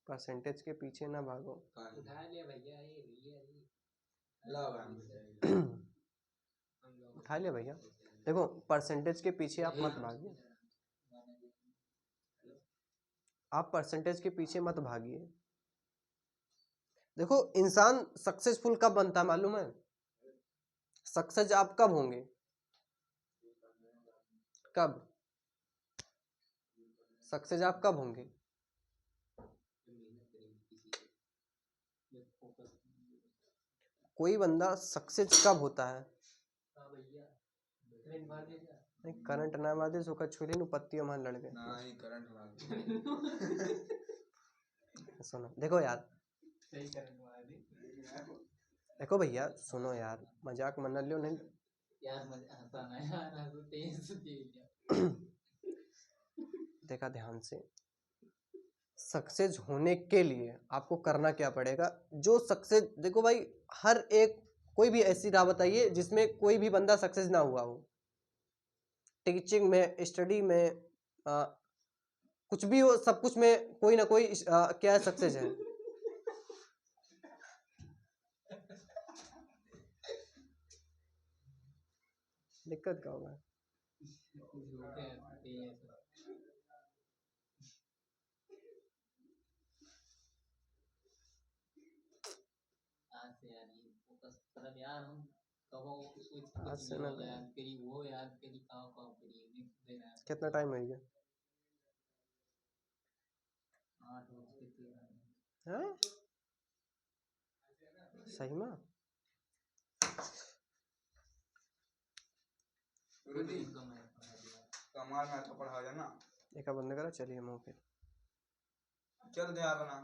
परसेंटेज के पीछे ना भागो। उठा लिया भैया, उठा लिया भैया। देखो परसेंटेज के पीछे आप मत भागिए, आप परसेंटेज के पीछे मत भागिए। देखो इंसान सक्सेसफुल कब बनता है मालूम है? सक्सेस आप कब होंगे? कब सक्सेस आप कब होंगे? कोई बंदा सक्सेस कब होता है? नहीं करंट ना मार दे सोका छुरी नु पत्तियों मान लड़ गए ना ही करंट मार सुनो देखो यार, सही करंट मार दी देखो भैया सुनो यार, मजाक मन लियो नहीं। यार मजा हंसाना यार हंसते ही हंसते देखा ध्यान से, सक्सेस होने के लिए आपको करना क्या पड़ेगा? जो सक्सेस, देखो भाई हर एक, कोई भी ऐसी राह बताइए जिसमें कोई भी बंदा सक्सेस ना हुआ हो। टीचिंग में, स्टडी में, कुछ भी हो, सब कुछ में कोई ना कोई क्या सक्सेस है। दिक्कत क्या होगा? आज से यार ये फोकस मतलब यार हम कब सोच आज से ना करें। याद करी वो याद करी काव करी नेक्स्ट दिन कितना टाइम हो गया? 8 बज के 13 हैं? सही में? गुरुजी उनको मैं पढ़ा दिया कमाल में तो पढ़ा जाना एक बंद करा, चलिए मुँह पे चल दे बना